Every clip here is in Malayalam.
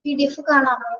PDF കാണാമോ?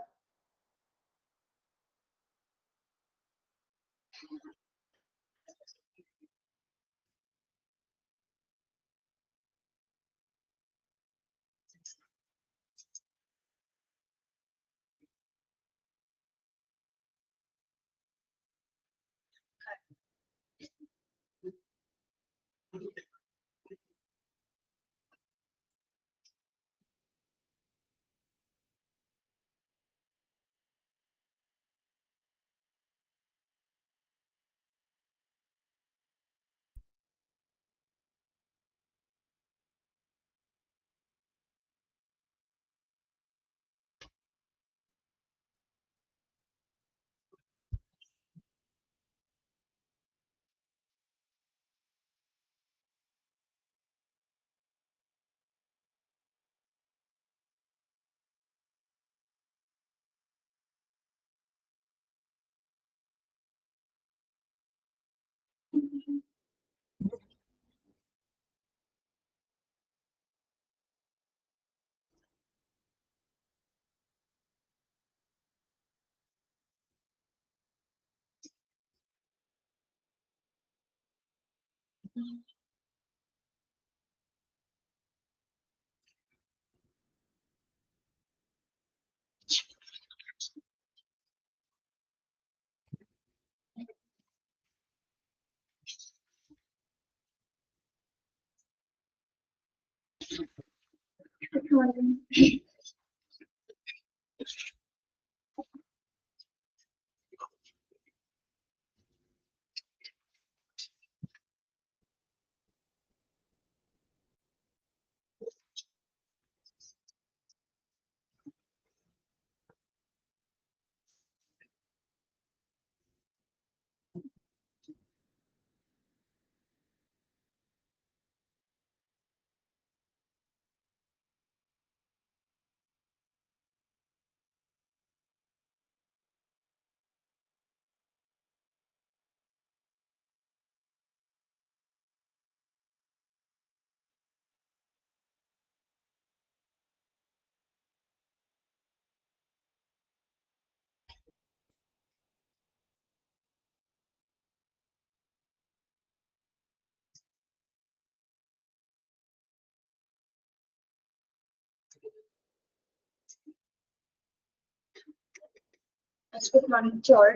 Good morning to all.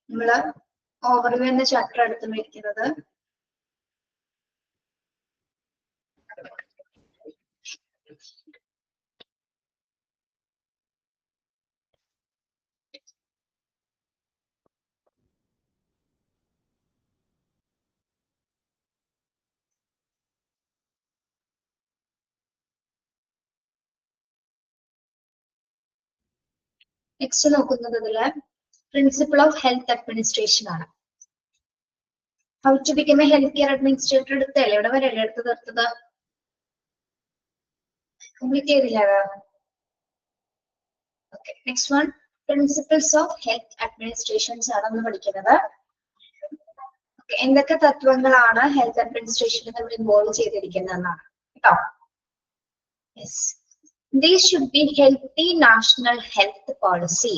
നമ്മള് ഓവർവ്യൂ എന്ന ചാപ്റ്റർ എടുത്തുവയ്ക്കുന്നത് നെക്സ്റ്റ് നോക്കുന്നത് ഇതില് പ്രിൻസിപ്പിൾ ഓഫ് ഹെൽത്ത് അഡ്മിനിസ്ട്രേഷൻ ആണ്. How to become a health care administrator എടുത്തല്ലേ, ഇവിടെ വരെ എടുത്തത് കംപ്ലീറ്റ് ചെയ്തില്ല. Okay, next one principles of health administrations ആണ് നമ്മൾ പഠിക്കുന്നത്. എന്തൊക്കെ തത്വങ്ങളാണ് ഹെൽത്ത് അഡ്മിനിസ്ട്രേഷനിൽ നമ്മൾ ഇൻവോൾവ് ചെയ്തിരിക്കുന്നതെന്നാണ് കേട്ടോ. Yes, there should be healthy national health policy.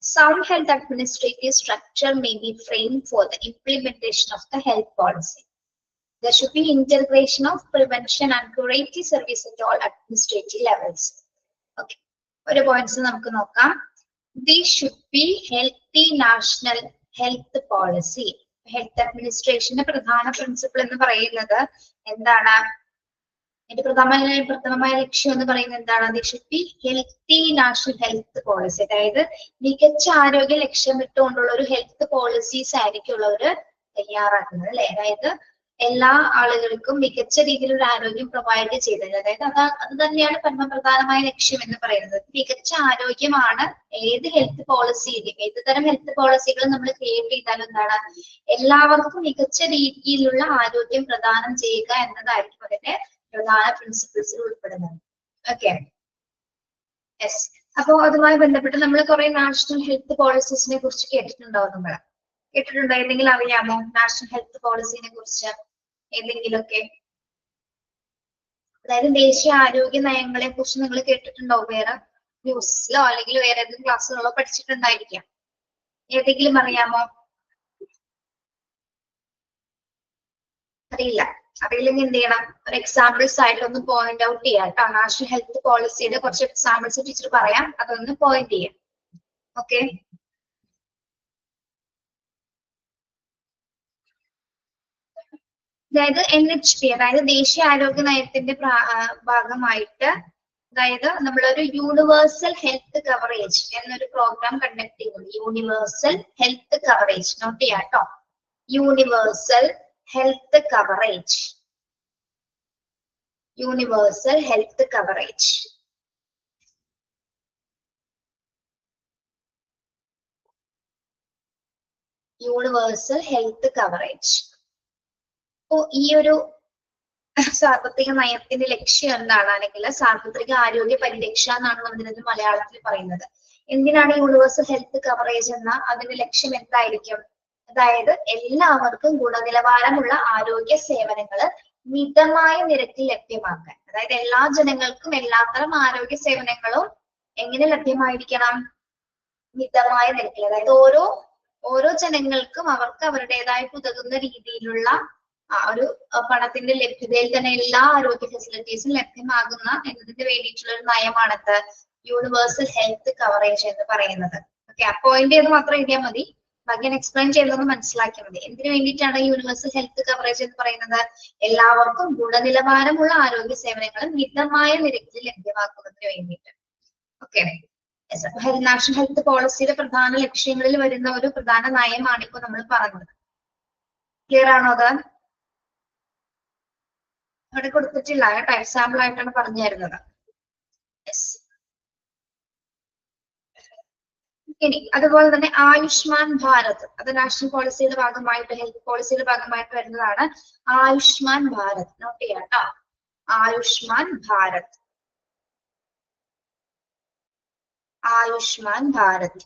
Sound health administrative structure may be framed for the implementation of the health policy. There should be integration of prevention and curative service at all administrative levels. Okay, ഒരു പോയിന്റ്സ് നമുക്ക് നോക്കാം. There should be healthy national health policy. Health അഡ്മിനിസ്ട്രേഷന്റെ പ്രധാന പ്രിൻസിപ്പിൾ എന്ന് പറയുന്നത് എന്താണ്? അതിന്റെ പ്രഥമമായ ലക്ഷ്യം എന്ന് പറയുന്നത് എന്താണ്? There should be healthy national health policy. അതായത് മികച്ച ആരോഗ്യ ലക്ഷ്യമിട്ടുകൊണ്ടുള്ള ഒരു ഹെൽത്ത് പോളിസീസ് ആയിരിക്കും ഉള്ളവര് തയ്യാറാക്കുന്നത് അല്ലെ. അതായത് എല്ലാ ആളുകൾക്കും മികച്ച രീതിയിലുള്ള ആരോഗ്യം പ്രൊവൈഡ് ചെയ്തത്. അതായത് അത് തന്നെയാണ് പരമപ്രധാനമായ ലക്ഷ്യം എന്ന് പറയുന്നത്. മികച്ച ആരോഗ്യമാണ് ഏത് ഹെൽത്ത് പോളിസിയിലും, ഏത് തരം ഹെൽത്ത് പോളിസികളും നമ്മൾ ക്രിയേറ്റ് ചെയ്താലും എന്താണ്, എല്ലാവർക്കും മികച്ച രീതിയിലുള്ള ആരോഗ്യം പ്രദാനം ചെയ്യുക എന്നതായിരിക്കും അതിന്റെ പ്രധാന പ്രിൻസിപ്പിൾസിൽ ഉൾപ്പെടുന്നത്. Okay, yes. അപ്പോ അതുമായി ബന്ധപ്പെട്ട് നമ്മൾ കുറെ നാഷണൽ ഹെൽത്ത് പോളിസീസിനെ കുറിച്ച് കേട്ടിട്ടുണ്ടാവും. നമ്മൾ കേട്ടിട്ടുണ്ടോ? ഏതെങ്കിലും അറിയാമോ നാഷണൽ ഹെൽത്ത് പോളിസിനെ കുറിച്ച് ഏതെങ്കിലുമൊക്കെ? അതായത് ദേശീയ ആരോഗ്യ നയങ്ങളെ കുറിച്ച് നിങ്ങൾ കേട്ടിട്ടുണ്ടോ? വേറെ ന്യൂസിലോ അല്ലെങ്കിൽ വേറെ ഏതെങ്കിലും ക്ലാസ്സുകളോ പഠിച്ചിട്ടുണ്ടായിരിക്കാം. ഏതെങ്കിലും അറിയാമോ? അറിയില്ല. അറിയില്ലെങ്കിൽ എന്ത് ചെയ്യണം? ഒരു എക്സാമ്പിൾസ് ആയിട്ട് ഒന്ന് പോയിന്റ് ഔട്ട് ചെയ്യാം കേട്ടോ. നാഷണൽ ഹെൽത്ത് പോളിസിയുടെ കുറച്ച് എക്സാമ്പിൾസ് ടീച്ചർ പറയാം, അതൊന്ന് പോയിന്റ് ചെയ്യാം. ഓക്കെ, അതായത് NHP, അതായത് ദേശീയ ആരോഗ്യ നയത്തിന്റെ ഭാഗമായിട്ട്, അതായത് നമ്മളൊരു യൂണിവേഴ്സൽ ഹെൽത്ത് കവറേജ് എന്നൊരു പ്രോഗ്രാം കണ്ടക്ട് ചെയ്യുന്നുണ്ട്. യൂണിവേഴ്സൽ ഹെൽത്ത് കവറേജ്, നോട്ട് ചെയ്യാം കേട്ടോ. Universal health coverage, universal health coverage. Universal health coverage. അപ്പോ ഈ ഒരു സാർവത്രിക നയത്തിന്റെ ലക്ഷ്യം എന്താണ്? അല്ലെങ്കിൽ സാർവത്രിക ആരോഗ്യ പരിരക്ഷ എന്നാണ് നമ്മൾ ഇതിന് മലയാളത്തിൽ പറയുന്നത്. എന്തിനാണ് യൂണിവേഴ്സൽ ഹെൽത്ത് കവറേജ് എന്ന അതിന്റെ ലക്ഷ്യം എന്തായിരിക്കും? അതായത് എല്ലാവർക്കും ഗുണനിലവാരമുള്ള ആരോഗ്യ സേവനങ്ങൾ മിതമായ നിരക്കിൽ ലഭ്യമാക്കാൻ. അതായത് എല്ലാ ജനങ്ങൾക്കും എല്ലാത്തരം ആരോഗ്യ സേവനങ്ങളും എങ്ങനെ ലഭ്യമായിരിക്കണം? മിതമായ നിരക്കിൽ. അതായത് ഓരോ ജനങ്ങൾക്കും അവർക്ക് അവരുടേതായ ഉതകുന്ന രീതിയിലുള്ള ഒരു പണത്തിന്റെ ലഭ്യതയിൽ തന്നെ എല്ലാ ആരോഗ്യ ഫെസിലിറ്റീസും ലഭ്യമാകുന്ന എന്നതിന് വേണ്ടിയിട്ടുള്ള ഒരു നയമാണത് യൂണിവേഴ്സൽ ഹെൽത്ത് കവറേജ് എന്ന് പറയുന്നത്. ഓക്കെ, പോയിന്റ് ചെയ്ത് മാത്രം എഴുതിയാൽ മതി, ബാക്കി എക്സ്പ്ലെയിൻ ചെയ്തതൊന്ന് മനസ്സിലാക്കിയാൽ മതി. എന്തിനു വേണ്ടിയിട്ടാണ് യൂണിവേഴ്സൽ ഹെൽത്ത് കവറേജ് എന്ന് പറയുന്നത്? എല്ലാവർക്കും ഗുണനിലവാരമുള്ള ആരോഗ്യ സേവനങ്ങളും മിതമായ നിരക്കിൽ ലഭ്യമാക്കുന്നതിന് വേണ്ടിയിട്ട്. ഓക്കെ, നാഷണൽ ഹെൽത്ത് പോളിസിയുടെ പ്രധാന ലക്ഷ്യങ്ങളിൽ വരുന്ന ഒരു പ്രധാന നയമാണ് ഇപ്പൊ നമ്മൾ പറഞ്ഞത്. ക്ലിയർ ആണോ? അത് ഇവിടെ കൊടുത്തിട്ടില്ല കേട്ടോ, എക്സാമ്പിൾ ആയിട്ടാണ് പറഞ്ഞു തരുന്നത്. ഇനി അതുപോലെ തന്നെ ആയുഷ്മാൻ ഭാരത്, അത് നാഷണൽ പോളിസിയുടെ ഭാഗമായിട്ട്, ഹെൽത്ത് പോളിസിയുടെ ഭാഗമായിട്ട് വരുന്നതാണ്. ആയുഷ്മാൻ ഭാരത്, നോട്ട് ചെയ്യാം കേട്ടോ. ആയുഷ്മാൻ ഭാരത്, ആയുഷ്മാൻ ഭാരത്.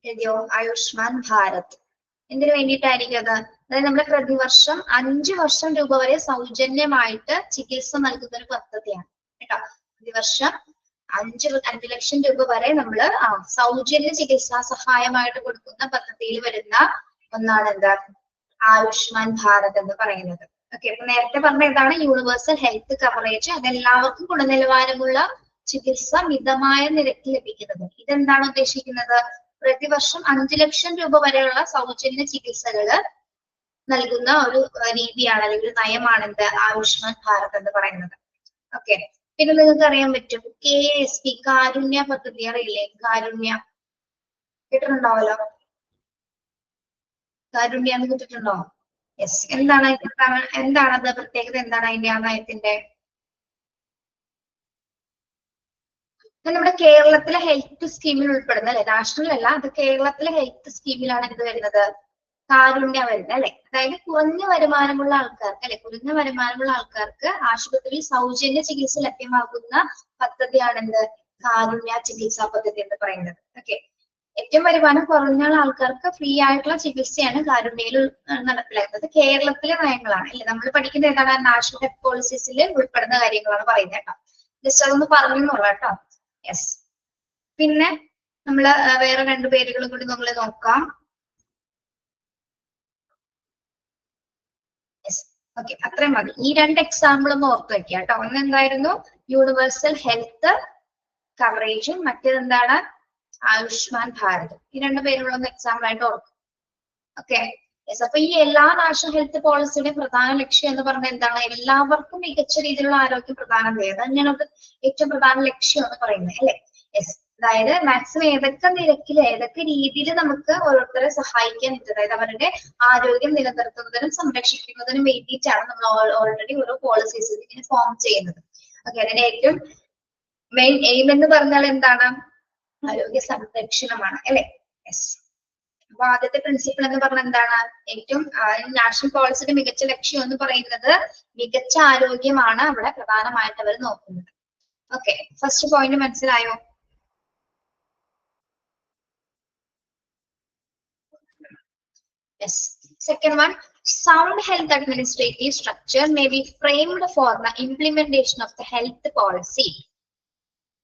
എഴുതിയോ? ആയുഷ്മാൻ ഭാരത് എന്തിനു വേണ്ടിയിട്ടായിരിക്കും അത്? അതായത് നമ്മുടെ പ്രതിവർഷം 5 വർഷം രൂപ വരെ സൗജന്യമായിട്ട് ചികിത്സ നൽകുന്ന ഒരു പദ്ധതിയാണ് കേട്ടോ. പ്രതിവർഷം 5 ലക്ഷം രൂപ വരെ നമ്മള് സൗജന്യ ചികിത്സാ സഹായമായിട്ട് കൊടുക്കുന്ന പദ്ധതിയിൽ വരുന്ന ഒന്നാണ് എന്താ? ആയുഷ്മാൻ ഭാരത് എന്ന് പറയുന്നത്. ഓക്കെ, അപ്പൊ നേരത്തെ പറഞ്ഞ എന്താണ്? Universal health coverage. അതെല്ലാവർക്കും ഗുണനിലവാരമുള്ള ചികിത്സ മിതമായ നിരക്കിൽ ലഭിക്കുന്നത്. ഇതെന്താണ് ഉദ്ദേശിക്കുന്നത്? പ്രതിവർഷം 5 ലക്ഷം രൂപ വരെയുള്ള സൗജന്യ ചികിത്സകള് നൽകുന്ന ഒരു രീതിയാണ് അല്ലെങ്കിൽ ഒരു നയമാണ് എന്ത്? ആയുഷ്മാൻ ഭാരത് എന്ന് പറയുന്നത്. ഓക്കെ, പിന്നെ നിങ്ങൾക്ക് അറിയാൻ പറ്റും KSP, കാരുണ്യ പദ്ധതി അറിയില്ലേ? കാരുണ്യ കേട്ടിട്ടുണ്ടാവല്ലോ. കാരുണ്യ എന്ന് കേട്ടിട്ടുണ്ടോ? യെസ്. എന്താണ് അത്? പ്രത്യേകത എന്താണ് അതിന്റെ ആ നയത്തിന്റെ? നമ്മുടെ കേരളത്തിലെ ഹെൽത്ത് സ്കീമിൽ ഉൾപ്പെടുന്ന അല്ലെ, നാഷണൽ അല്ല, അത് കേരളത്തിലെ ഹെൽത്ത് സ്കീമിലാണ് എന്ത് വരുന്നത്, കാരുണ്യ വരുന്നത് അല്ലെ. അതായത് കുറഞ്ഞ വരുമാനമുള്ള ആൾക്കാർക്ക് അല്ലെ, കുറഞ്ഞ വരുമാനമുള്ള ആൾക്കാർക്ക് ആശുപത്രിയിൽ സൗജന്യ ചികിത്സ ലഭ്യമാകുന്ന പദ്ധതിയാണ് എന്ത്, കാരുണ്യ ചികിത്സാ പദ്ധതി എന്ന് പറയുന്നത്. ഓക്കെ, ഏറ്റവും വരുമാനം കുറഞ്ഞ ആൾക്കാർക്ക് ഫ്രീ ആയിട്ടുള്ള ചികിത്സയാണ് കാരുണ്യയിൽ നടപ്പിലാക്കുന്നത്. കേരളത്തിലെ നയങ്ങളാണ് അല്ലെ, നമ്മൾ പഠിക്കുന്ന ഏതാണ്, നാഷണൽ ഹെൽത്ത് പോളിസീസിൽ ഉൾപ്പെടുന്ന കാര്യങ്ങളാണ് പറയുന്നത് കേട്ടോ. ജസ്റ്റ് അതൊന്ന് പറഞ്ഞോളാം കേട്ടോ. യെസ്, പിന്നെ നമ്മള് വേറെ രണ്ട് പേരുകൾ കൂടി നമ്മൾ നോക്കാം. യെസ്, ഓക്കെ, അത്രയും മതി. ഈ രണ്ട് എക്സാമ്പിൾ ഒന്ന് ഓർത്ത് വെക്കുക കേട്ടോ. ഒന്ന് എന്തായിരുന്നു, യൂണിവേഴ്സൽ ഹെൽത്ത് കവറേജും മറ്റേതെന്താണ്, ആയുഷ്മാൻ ഭാരത്. ഈ രണ്ട് പേരുകളൊന്ന് എക്സാമ്പിൾ ആയിട്ട് ഓർക്കും. Okay, yes. അപ്പൊ ഈ എല്ലാ നാഷണൽ ഹെൽത്ത് പോളിസിയുടെയും പ്രധാന ലക്ഷ്യം എന്ന് പറഞ്ഞാൽ എന്താണ്, എല്ലാവർക്കും മികച്ച രീതിയിലുള്ള ആരോഗ്യം പ്രദാനം ചെയ്യുക. തന്നെയാണ് ഏറ്റവും പ്രധാന ലക്ഷ്യം എന്ന് പറയുന്നത് അല്ലെ. യെസ്, അതായത് മാക്സിമം ഏതൊക്കെ നിരക്കിൽ ഏതൊക്കെ രീതിയിൽ നമുക്ക് ഓരോരുത്തരെ സഹായിക്കാൻ പറ്റും, അതായത് അവരുടെ ആരോഗ്യം നിലനിർത്തുന്നതിനും സംരക്ഷിക്കുന്നതിനും വേണ്ടിയിട്ടാണ് നമ്മൾ ഓൾറെഡി ഓരോ പോളിസീസ് ഇങ്ങനെ ഫോം ചെയ്യുന്നത്. ഓക്കെ, അതിന്റെ ഏറ്റവും മെയിൻ എയിം എന്ന് പറഞ്ഞാൽ എന്താണ്, ആരോഗ്യ സംരക്ഷണമാണ് അല്ലെ. യെസ്, അപ്പൊ ആദ്യത്തെ പ്രിൻസിപ്പിൾ എന്ന് പറഞ്ഞാൽ എന്താണ്, ഏറ്റവും നാഷണൽ പോളിസിയുടെ മികച്ച ലക്ഷ്യം എന്ന് പറയുന്നത് മികച്ച ആരോഗ്യമാണ് അവിടെ പ്രധാനമായിട്ട് അവർ നോക്കുന്നത്. ഓക്കെ, ഫസ്റ്റ് പോയിന്റ് മനസ്സിലായോ? Yes. Second one, sound health administrative structure may be framed for the implementation of the health policy.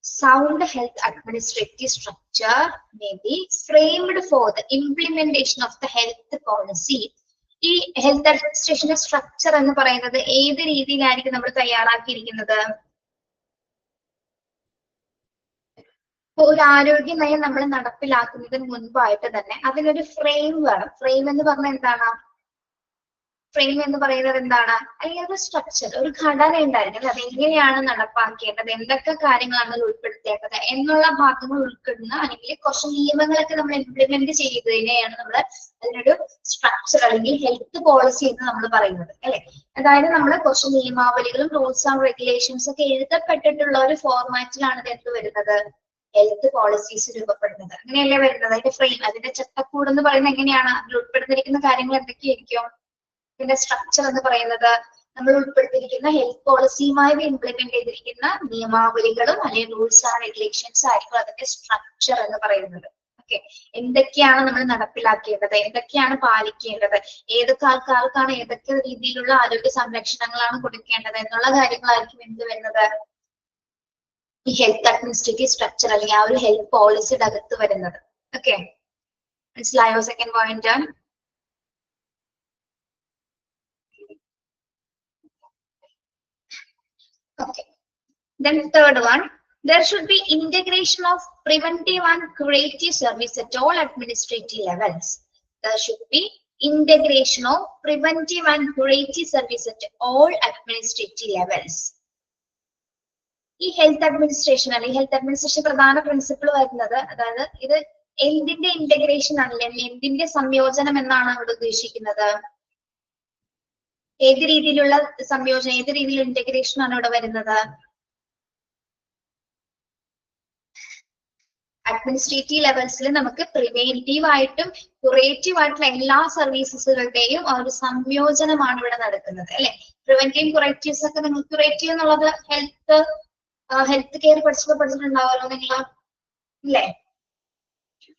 Sound health administrative structure may be framed for the implementation of the health policy. ഈ ഹെൽത്ത് അഡ്മിനിസ്ട്രേഷന്റെ സ്ട്രക്ചർ എന്ന് പറയുന്നത് ഏത് രീതിയിലായിരിക്കും നമ്മൾ തയ്യാറാക്കിയിരിക്കുന്നത്? ഒരു ആരോഗ്യ നയം നമ്മൾ നടപ്പിലാക്കുന്നതിന് മുൻപായിട്ട് തന്നെ അതിനൊരു ഫ്രെയിം വേണം. ഫ്രെയിം എന്ന് പറഞ്ഞാൽ എന്താണ്, ഫ്രെയിം എന്ന് പറയുന്നത് എന്താണ്, അല്ലെങ്കിൽ ഒരു സ്ട്രക്ചർ, ഒരു ഘടന ഉണ്ടായിരിക്കും. അത് എങ്ങനെയാണ് നടപ്പാക്കേണ്ടത്, എന്തൊക്കെ കാര്യങ്ങളാണ് അതിൽ ഉൾപ്പെടുത്തേണ്ടത് എന്നുള്ള ഭാഗങ്ങൾ ഉൾപ്പെടുന്ന അല്ലെങ്കിൽ കുറച്ച് നിയമങ്ങളൊക്കെ നമ്മൾ ഇംപ്ലിമെന്റ് ചെയ്തതിനെയാണ് നമ്മൾ അതിനൊരു സ്ട്രക്ചർ അല്ലെങ്കിൽ ഹെൽത്ത് പോളിസി എന്ന് നമ്മൾ പറയുന്നത് അല്ലെ. അതായത് നമ്മൾ കുറച്ച് നിയമാവലികളും റൂൾസ് ആൻഡ് റെഗുലേഷൻസ് ഒക്കെ എഴുതപ്പെട്ടിട്ടുള്ള ഒരു ഫോർമാറ്റിലാണ് ഇത് എന്ത് വരുന്നത്, ഹെൽത്ത് പോളിസീസ് രൂപപ്പെടുന്നത്. അങ്ങനെയല്ലേ വരുന്നത്. അതിന്റെ ഫ്രെയിം, അതിന്റെ ചട്ടക്കൂട് എന്ന് പറയുന്നത് എങ്ങനെയാണ്, അതിൽ ഉൾപ്പെടുത്തിയിരിക്കുന്ന കാര്യങ്ങൾ എന്തൊക്കെയായിരിക്കും, ഇതിന്റെ സ്ട്രക്ചർ എന്ന് പറയുന്നത് നമ്മൾ ഉൾപ്പെടുത്തിയിരിക്കുന്ന ഹെൽത്ത് പോളിസിയുമായി ഇംപ്ലിമെന്റ് ചെയ്തിരിക്കുന്ന നിയമാവലികളും അല്ലെങ്കിൽ റൂൾസ് ആൻഡ് റെഗുലേഷൻസ് ആയിരിക്കും അതിന്റെ സ്ട്രക്ചർ എന്ന് പറയുന്നത്. ഓക്കെ, എന്തൊക്കെയാണ് നമ്മൾ നടപ്പിലാക്കേണ്ടത്, എന്തൊക്കെയാണ് പാലിക്കേണ്ടത്, ഏതൊക്കെ ആൾക്കാർക്കാണ് ഏതൊക്കെ രീതിയിലുള്ള ആരോഗ്യ സംരക്ഷണങ്ങളാണ് കൊടുക്കേണ്ടത് എന്നുള്ള കാര്യങ്ങളായിരിക്കും എന്ത് വരുന്നത്, ഈ ഹെൽത്ത് അഡ്മിനിസ്ട്രേറ്റീവ് സ്ട്രക്ചർ അല്ലെങ്കിൽ ആ ഒരു ഹെൽത്ത് പോളിസിയുടെ അകത്ത് വരുന്നത്. ഓക്കെ, മനസ്സിലായോ second point? Okay. Then third one, there should be integration of preventive and curative service at all administrative levels. There should be integration of preventive and curative service at all administrative levels. ഈ ഹെൽത്ത് അഡ്മിനിസ്ട്രേഷൻ അല്ലെങ്കിൽ ഹെൽത്ത് അഡ്മിനിസ്ട്രേഷൻ പ്രധാന പ്രിൻസിപ്പിൾ വരുന്നത്, അതായത് ഇത് എന്തിന്റെ ഇന്റഗ്രേഷൻ ആണല്ലേ, എന്തിന്റെ സംയോജനം എന്നാണ് അവിടെ ഉദ്ദേശിക്കുന്നത്, ഏത് രീതിയിലുള്ള സംയോജനം, ഏത് രീതിയിലുള്ള ഇന്റഗ്രേഷൻ ആണ് ഇവിടെ വരുന്നത്? അഡ്മിനിസ്ട്രേറ്റീവ് ലെവൽസിൽ നമുക്ക് പ്രിവെന്റീവ് ആയിട്ടും ക്യൂറേറ്റീവ് ആയിട്ടുള്ള എല്ലാ സർവീസസുകളുടെയും ഒരു സംയോജനമാണ് ഇവിടെ നടക്കുന്നത് അല്ലെ. പ്രിവെന്റീവ് ക്യൂറേറ്റീവ്സ് ഒക്കെ നിങ്ങൾ, ക്യൂറേറ്റീവ് എന്നുള്ളത് ഹെൽത്ത് കെയർ പഠിച്ചിട്ടുണ്ടാവുമല്ലോ നിങ്ങൾ ഇല്ലേ,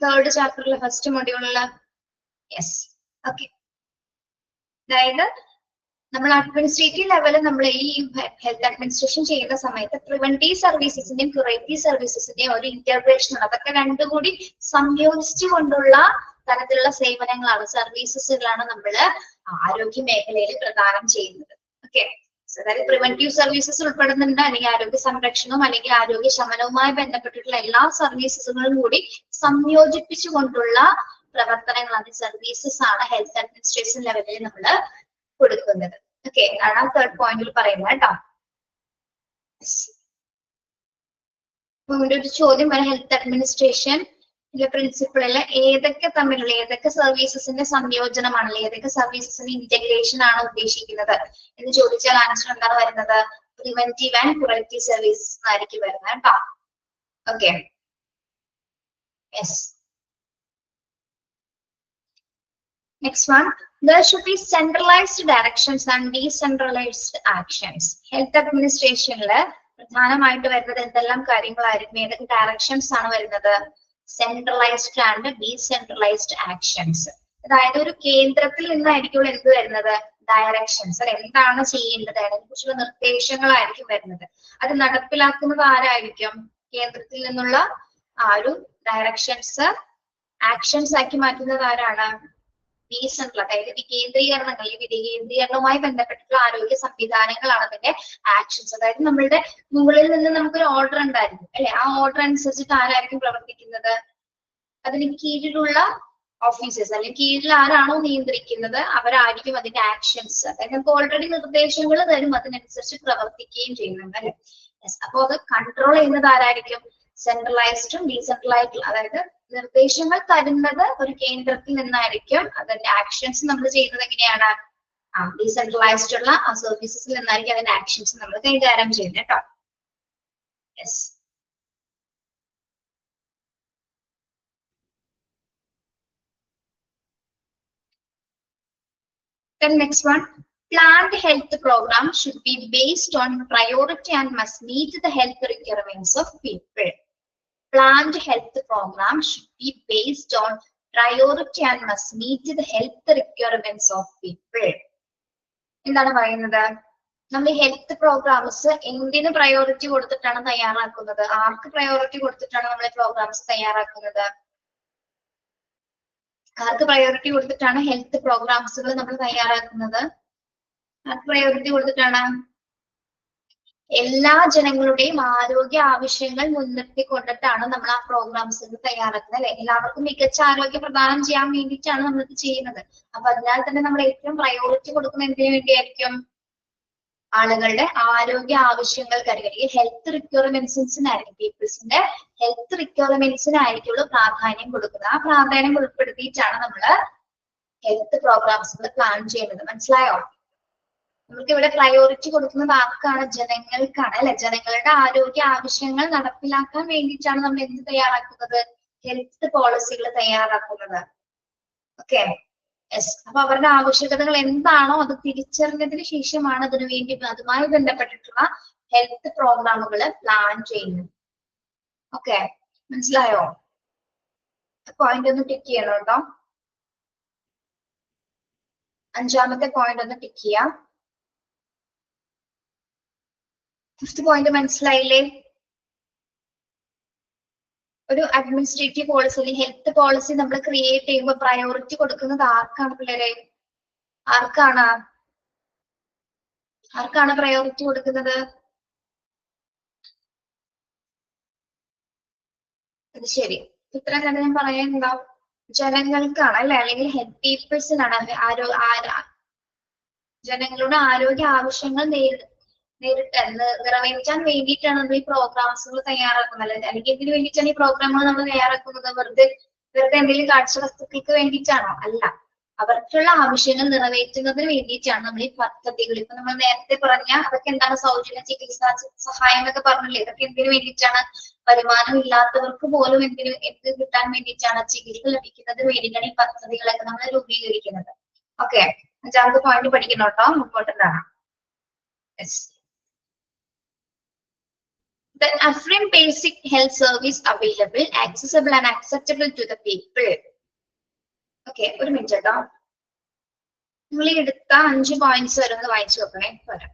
തേർഡ് ചാപ്റ്ററിലെ ഫസ്റ്റ് മൊഡ്യൂളില്. Yes, okay. അതായത് നമ്മൾ അഡ്മിനിസ്ട്രേറ്റീവ് ലെവലിൽ നമ്മൾ ഈ ഹെൽത്ത് അഡ്മിനിസ്ട്രേഷൻ ചെയ്യുന്ന സമയത്ത് പ്രിവെന്റീവ് സർവീസസിന്റെയും ക്യൂറേറ്റീവ് സർവീസസിന്റെയും ഒരു ഇന്റർഗ്രേഷൻ ആണ്. അതൊക്കെ രണ്ടും കൂടി സംയോജിച്ചുകൊണ്ടുള്ള തരത്തിലുള്ള സേവനങ്ങളാണ്, സർവീസസുകളാണ് നമ്മൾ ആരോഗ്യ മേഖലയിൽ പ്രദാനം ചെയ്യുന്നത്. ഓക്കെ, അതായത് പ്രിവെന്റീവ് സർവീസസ് ഉൾപ്പെടുന്നുണ്ട്, അല്ലെങ്കിൽ ആരോഗ്യ സംരക്ഷണവും അല്ലെങ്കിൽ ആരോഗ്യ ശമനവുമായി ബന്ധപ്പെട്ടിട്ടുള്ള എല്ലാ സർവീസസുകളും കൂടി സംയോജിപ്പിച്ചുകൊണ്ടുള്ള പ്രവർത്തനങ്ങളാണ്, സർവീസസ് ആണ് ഹെൽത്ത് അഡ്മിനിസ്ട്രേഷൻ ലെവലിൽ നമ്മൾ കൊടുക്കുന്നത്. ഓക്കെ, അതാണ് തേർഡ് പോയിന്റിൽ പറയുന്നത് കേട്ടോ. ഒരു ചോദ്യം വരെ, ഹെൽത്ത് അഡ്മിനിസ്ട്രേഷൻ പ്രിൻസിപ്പിളില് ഏതൊക്കെ തമ്മിലുള്ള ഏതൊക്കെ സർവീസസിന്റെ സംയോജനമാണ്, ഏതൊക്കെ സർവീസസിന്റെ ഇന്റഗ്രേഷൻ ആണ് ഉദ്ദേശിക്കുന്നത് എന്ന് ചോദിച്ചാൽ ആൻസർ എന്താണ് വരുന്നത്, പ്രിവെന്റീവ് ആൻഡ് ക്യൂറേറ്റീവ് സർവീസസ് ആയിരിക്കും വരുന്നത് കേട്ടോ. Okay. Yes. Next one. There should be centralized directions and decentralized actions. Health administration പ്രധാനമായിട്ട് വരുന്നത് എന്തെല്ലാം കാര്യങ്ങളായിരിക്കും, ഏതൊക്കെ ഡയറക്ഷൻസ് ആണ് വരുന്നത്? Centralised and decentralised actions. അതായത് ഒരു കേന്ദ്രത്തിൽ നിന്നായിരിക്കും എന്ത് വരുന്നത്? ഡയറക്ഷൻസ്. അത് എന്താണ് ചെയ്യേണ്ടത് അതിനെ കുറിച്ചുള്ള നിർദ്ദേശങ്ങളായിരിക്കും വരുന്നത്. അത് നടപ്പിലാക്കുന്നത് ആരായിരിക്കും? കേന്ദ്രത്തിൽ നിന്നുള്ള ആ ഒരു ഡയറക്ഷൻസ് ആക്ഷൻസ് ആക്കി മാറ്റുന്നത് ആരാണ്? ഡീസെൻട്രൽ, അതായത് വികേന്ദ്രീകരണങ്ങൾ, ഈ വികേന്ദ്രീകരണവുമായി ബന്ധപ്പെട്ടിട്ടുള്ള ആരോഗ്യ സംവിധാനങ്ങളാണ് അതിന്റെ ആക്ഷൻസ്. അതായത് നമ്മളുടെ മുകളിൽ നിന്ന് നമുക്കൊരു ഓർഡർ ഉണ്ടായിരുന്നു അല്ലെ, ആ ഓർഡർ അനുസരിച്ചിട്ട് ആരായിരിക്കും പ്രവർത്തിക്കുന്നത്? അതിന് കീഴിലുള്ള ഓഫീസേഴ്സ് അല്ലെങ്കിൽ കീഴിൽ ആരാണോ നിയന്ത്രിക്കുന്നത് അവരായിരിക്കും അതിന്റെ ആക്ഷൻസ്. അതായത് നമുക്ക് ഓൾറെഡി നിർദ്ദേശങ്ങൾ തരും, അതിനനുസരിച്ച് പ്രവർത്തിക്കുകയും ചെയ്യുന്നുണ്ട് അല്ലെ. അപ്പൊ അത് കൺട്രോൾ ചെയ്യുന്നത് ആരായിരിക്കും? സെൻട്രലൈസ്ഡും ഡീസെൻട്രലൈസ്ഡും. അതായത് നിർദ്ദേശങ്ങൾ തരുന്നത് ഒരു കേന്ദ്രത്തിൽ നിന്നായിരിക്കും, അതിന്റെ ആക്ഷൻസ് നമ്മൾ ചെയ്യുന്നത് എങ്ങനെയാണ്? ഡീസെൻട്രലൈസ്ഡ് ഉള്ള ആ സർവീസസിൽ നിന്നായിരിക്കും അതിന്റെ ആക്ഷൻസ് നമ്മൾ കൈകാര്യം ചെയ്യുന്നത് കേട്ടോ. Yes. Then next one, planned health program should be based on priority and must meet the health requirements of people. Planned health program should be based on priority and must meet the health requirements of people. എന്താണ് പറയുന്നത്? നമ്മൾ ഹെൽത്ത് പ്രോഗ്രാംസ് എന്തിന് പ്രയോറിറ്റി കൊടുത്തിട്ടാണ് തയ്യാറാക്കുന്നത്? ആർക്ക് പ്രയോറിറ്റി കൊടുത്തിട്ടാണ് നമ്മൾ പ്രോഗ്രാംസ് തയ്യാറാക്കുന്നത്? ആർക്ക് പ്രയോറിറ്റി കൊടുത്തിട്ടാണ് ഹെൽത്ത് പ്രോഗ്രാംസുകൾ നമ്മൾ തയ്യാറാക്കുന്നത്? ആർക്ക് പ്രയോറിറ്റി കൊടുത്തിട്ടാണ്? എല്ലാ ജനങ്ങളുടെയും ആരോഗ്യ ആവശ്യങ്ങൾ മുൻനിർത്തിക്കൊണ്ടിട്ടാണ് നമ്മൾ ആ പ്രോഗ്രാംസ് തയ്യാറാക്കുന്നത് അല്ലെ. എല്ലാവർക്കും മികച്ച ആരോഗ്യം പ്രദാനം ചെയ്യാൻ വേണ്ടിയിട്ടാണ് നമ്മൾ ഇത് ചെയ്യുന്നത്. അപ്പൊ അതിനാൽ തന്നെ നമ്മൾ ഏറ്റവും പ്രയോറിറ്റി കൊടുക്കുന്ന എന്തിനു വേണ്ടിയായിരിക്കും? ആളുകളുടെ ആരോഗ്യ ആവശ്യങ്ങൾക്കായിരിക്കും, ഈ ഹെൽത്ത് റിക്വയർമെന്റ്സിനായിരിക്കും, പീപ്പിൾസിന്റെ ഹെൽത്ത് റിക്വയർമെന്റ്സിനായിരിക്കുള്ളൂ പ്രാധാന്യം കൊടുക്കുന്നത്. ആ പ്രാധാന്യം ഉൾപ്പെടുത്തിയിട്ടാണ് നമ്മൾ ഹെൽത്ത് പ്രോഗ്രാംസുകൾ പ്ലാൻ ചെയ്യുന്നത്. മനസ്സിലായോ? നമുക്ക് ഇവിടെ പ്രയോറിറ്റി കൊടുക്കുന്നത് ആർക്കാണ്? ജനങ്ങൾക്കാണ് അല്ലെ. ജനങ്ങളുടെ ആരോഗ്യ ആവശ്യങ്ങൾ നടപ്പിലാക്കാൻ വേണ്ടിയിട്ടാണ് നമ്മൾ എന്ത് തയ്യാറാക്കുന്നത്? ഹെൽത്ത് പോളിസികൾ തയ്യാറാക്കുന്നത്. ഓക്കെ. യെസ്. അപ്പൊ അവരുടെ ആവശ്യകതകൾ എന്താണോ അത് തിരിച്ചറിഞ്ഞതിന് ശേഷമാണ് അതിനു വേണ്ടി അതുമായി ബന്ധപ്പെട്ടിട്ടുള്ള ഹെൽത്ത് പ്രോഗ്രാമുകൾ പ്ലാൻ ചെയ്യുന്നത്. ഓക്കെ, മനസ്സിലായോ? പോയിന്റ് ഒന്ന് ടിക്ക് ചെയ്യണം കേട്ടോ. അഞ്ചാമത്തെ പോയിന്റ് ഒന്ന് ടിക്ക് ചെയ്യാം. ഫിഫ്ത് പോയിന്റ് മനസ്സിലായില്ലേ? ഒരു അഡ്മിനിസ്ട്രേറ്റീവ് പോളിസി അല്ലെങ്കിൽ ഹെൽത്ത് പോളിസി നമ്മൾ ക്രിയേറ്റ് ചെയ്യുമ്പോൾ പ്രയോറിറ്റി കൊടുക്കുന്നത് ആർക്കാണ് പിള്ളേരെ? ആർക്കാണ് പ്രയോറിറ്റി കൊടുക്കുന്നത്? അത് ശരി, ഇത്രയും തന്നെ ഞാൻ പറയാനുണ്ടാവും. ജനങ്ങൾക്കാണ് അല്ലെ, അല്ലെങ്കിൽ ഹെൽത്ത് പീപ്പിൾസിനാണ്. ജനങ്ങളുടെ ആരോഗ്യ ആവശ്യങ്ങൾ നേരിട്ട് നിറവേറ്റാൻ വേണ്ടിയിട്ടാണ് നമ്മൾ ഈ പ്രോഗ്രാംസുകൾ തയ്യാറാക്കുന്നത്. അല്ലെങ്കിൽ എന്തിനു വേണ്ടിയിട്ടാണ് ഈ പ്രോഗ്രാമുകൾ നമ്മൾ തയ്യാറാക്കുന്നത്? വെറുതെ എന്തെങ്കിലും കാഴ്ച വസ്തുക്കൾക്ക് വേണ്ടിയിട്ടാണോ? അല്ല, അവർക്കുള്ള ആവശ്യങ്ങൾ നിറവേറ്റുന്നതിന് വേണ്ടിയിട്ടാണ് നമ്മൾ ഈ പദ്ധതികൾ. ഇപ്പൊ നമ്മൾ നേരത്തെ പറഞ്ഞ അതൊക്കെ എന്താണ്? സൗജന്യ ചികിത്സാ സഹായം എന്നൊക്കെ പറഞ്ഞില്ലേ? ഇതൊക്കെ എന്തിനു വേണ്ടിയിട്ടാണ്? വരുമാനം ഇല്ലാത്തവർക്ക് പോലും എന്ത് കിട്ടാൻ വേണ്ടിയിട്ടാണ്? ചികിത്സ ലഭിക്കുന്നതിന് വേണ്ടിയിട്ടാണ് ഈ പദ്ധതികളൊക്കെ നമ്മൾ രൂപീകരിക്കുന്നത്. ഓക്കെ, അഞ്ചാമത്തെ പോയിന്റ് പഠിക്കണം കേട്ടോ, ഇമ്പോർട്ടന്റ് ആണ്. The offering basic health service available, accessible and acceptable to the people. Okay, ഒരു മിനിറ്റ് കേട്ടോ. നിങ്ങൾ എടുത്ത 5 പോയിന്റ്സ് വരെ ഒന്ന് വായിച്ചു നോക്കണേ. വരാം.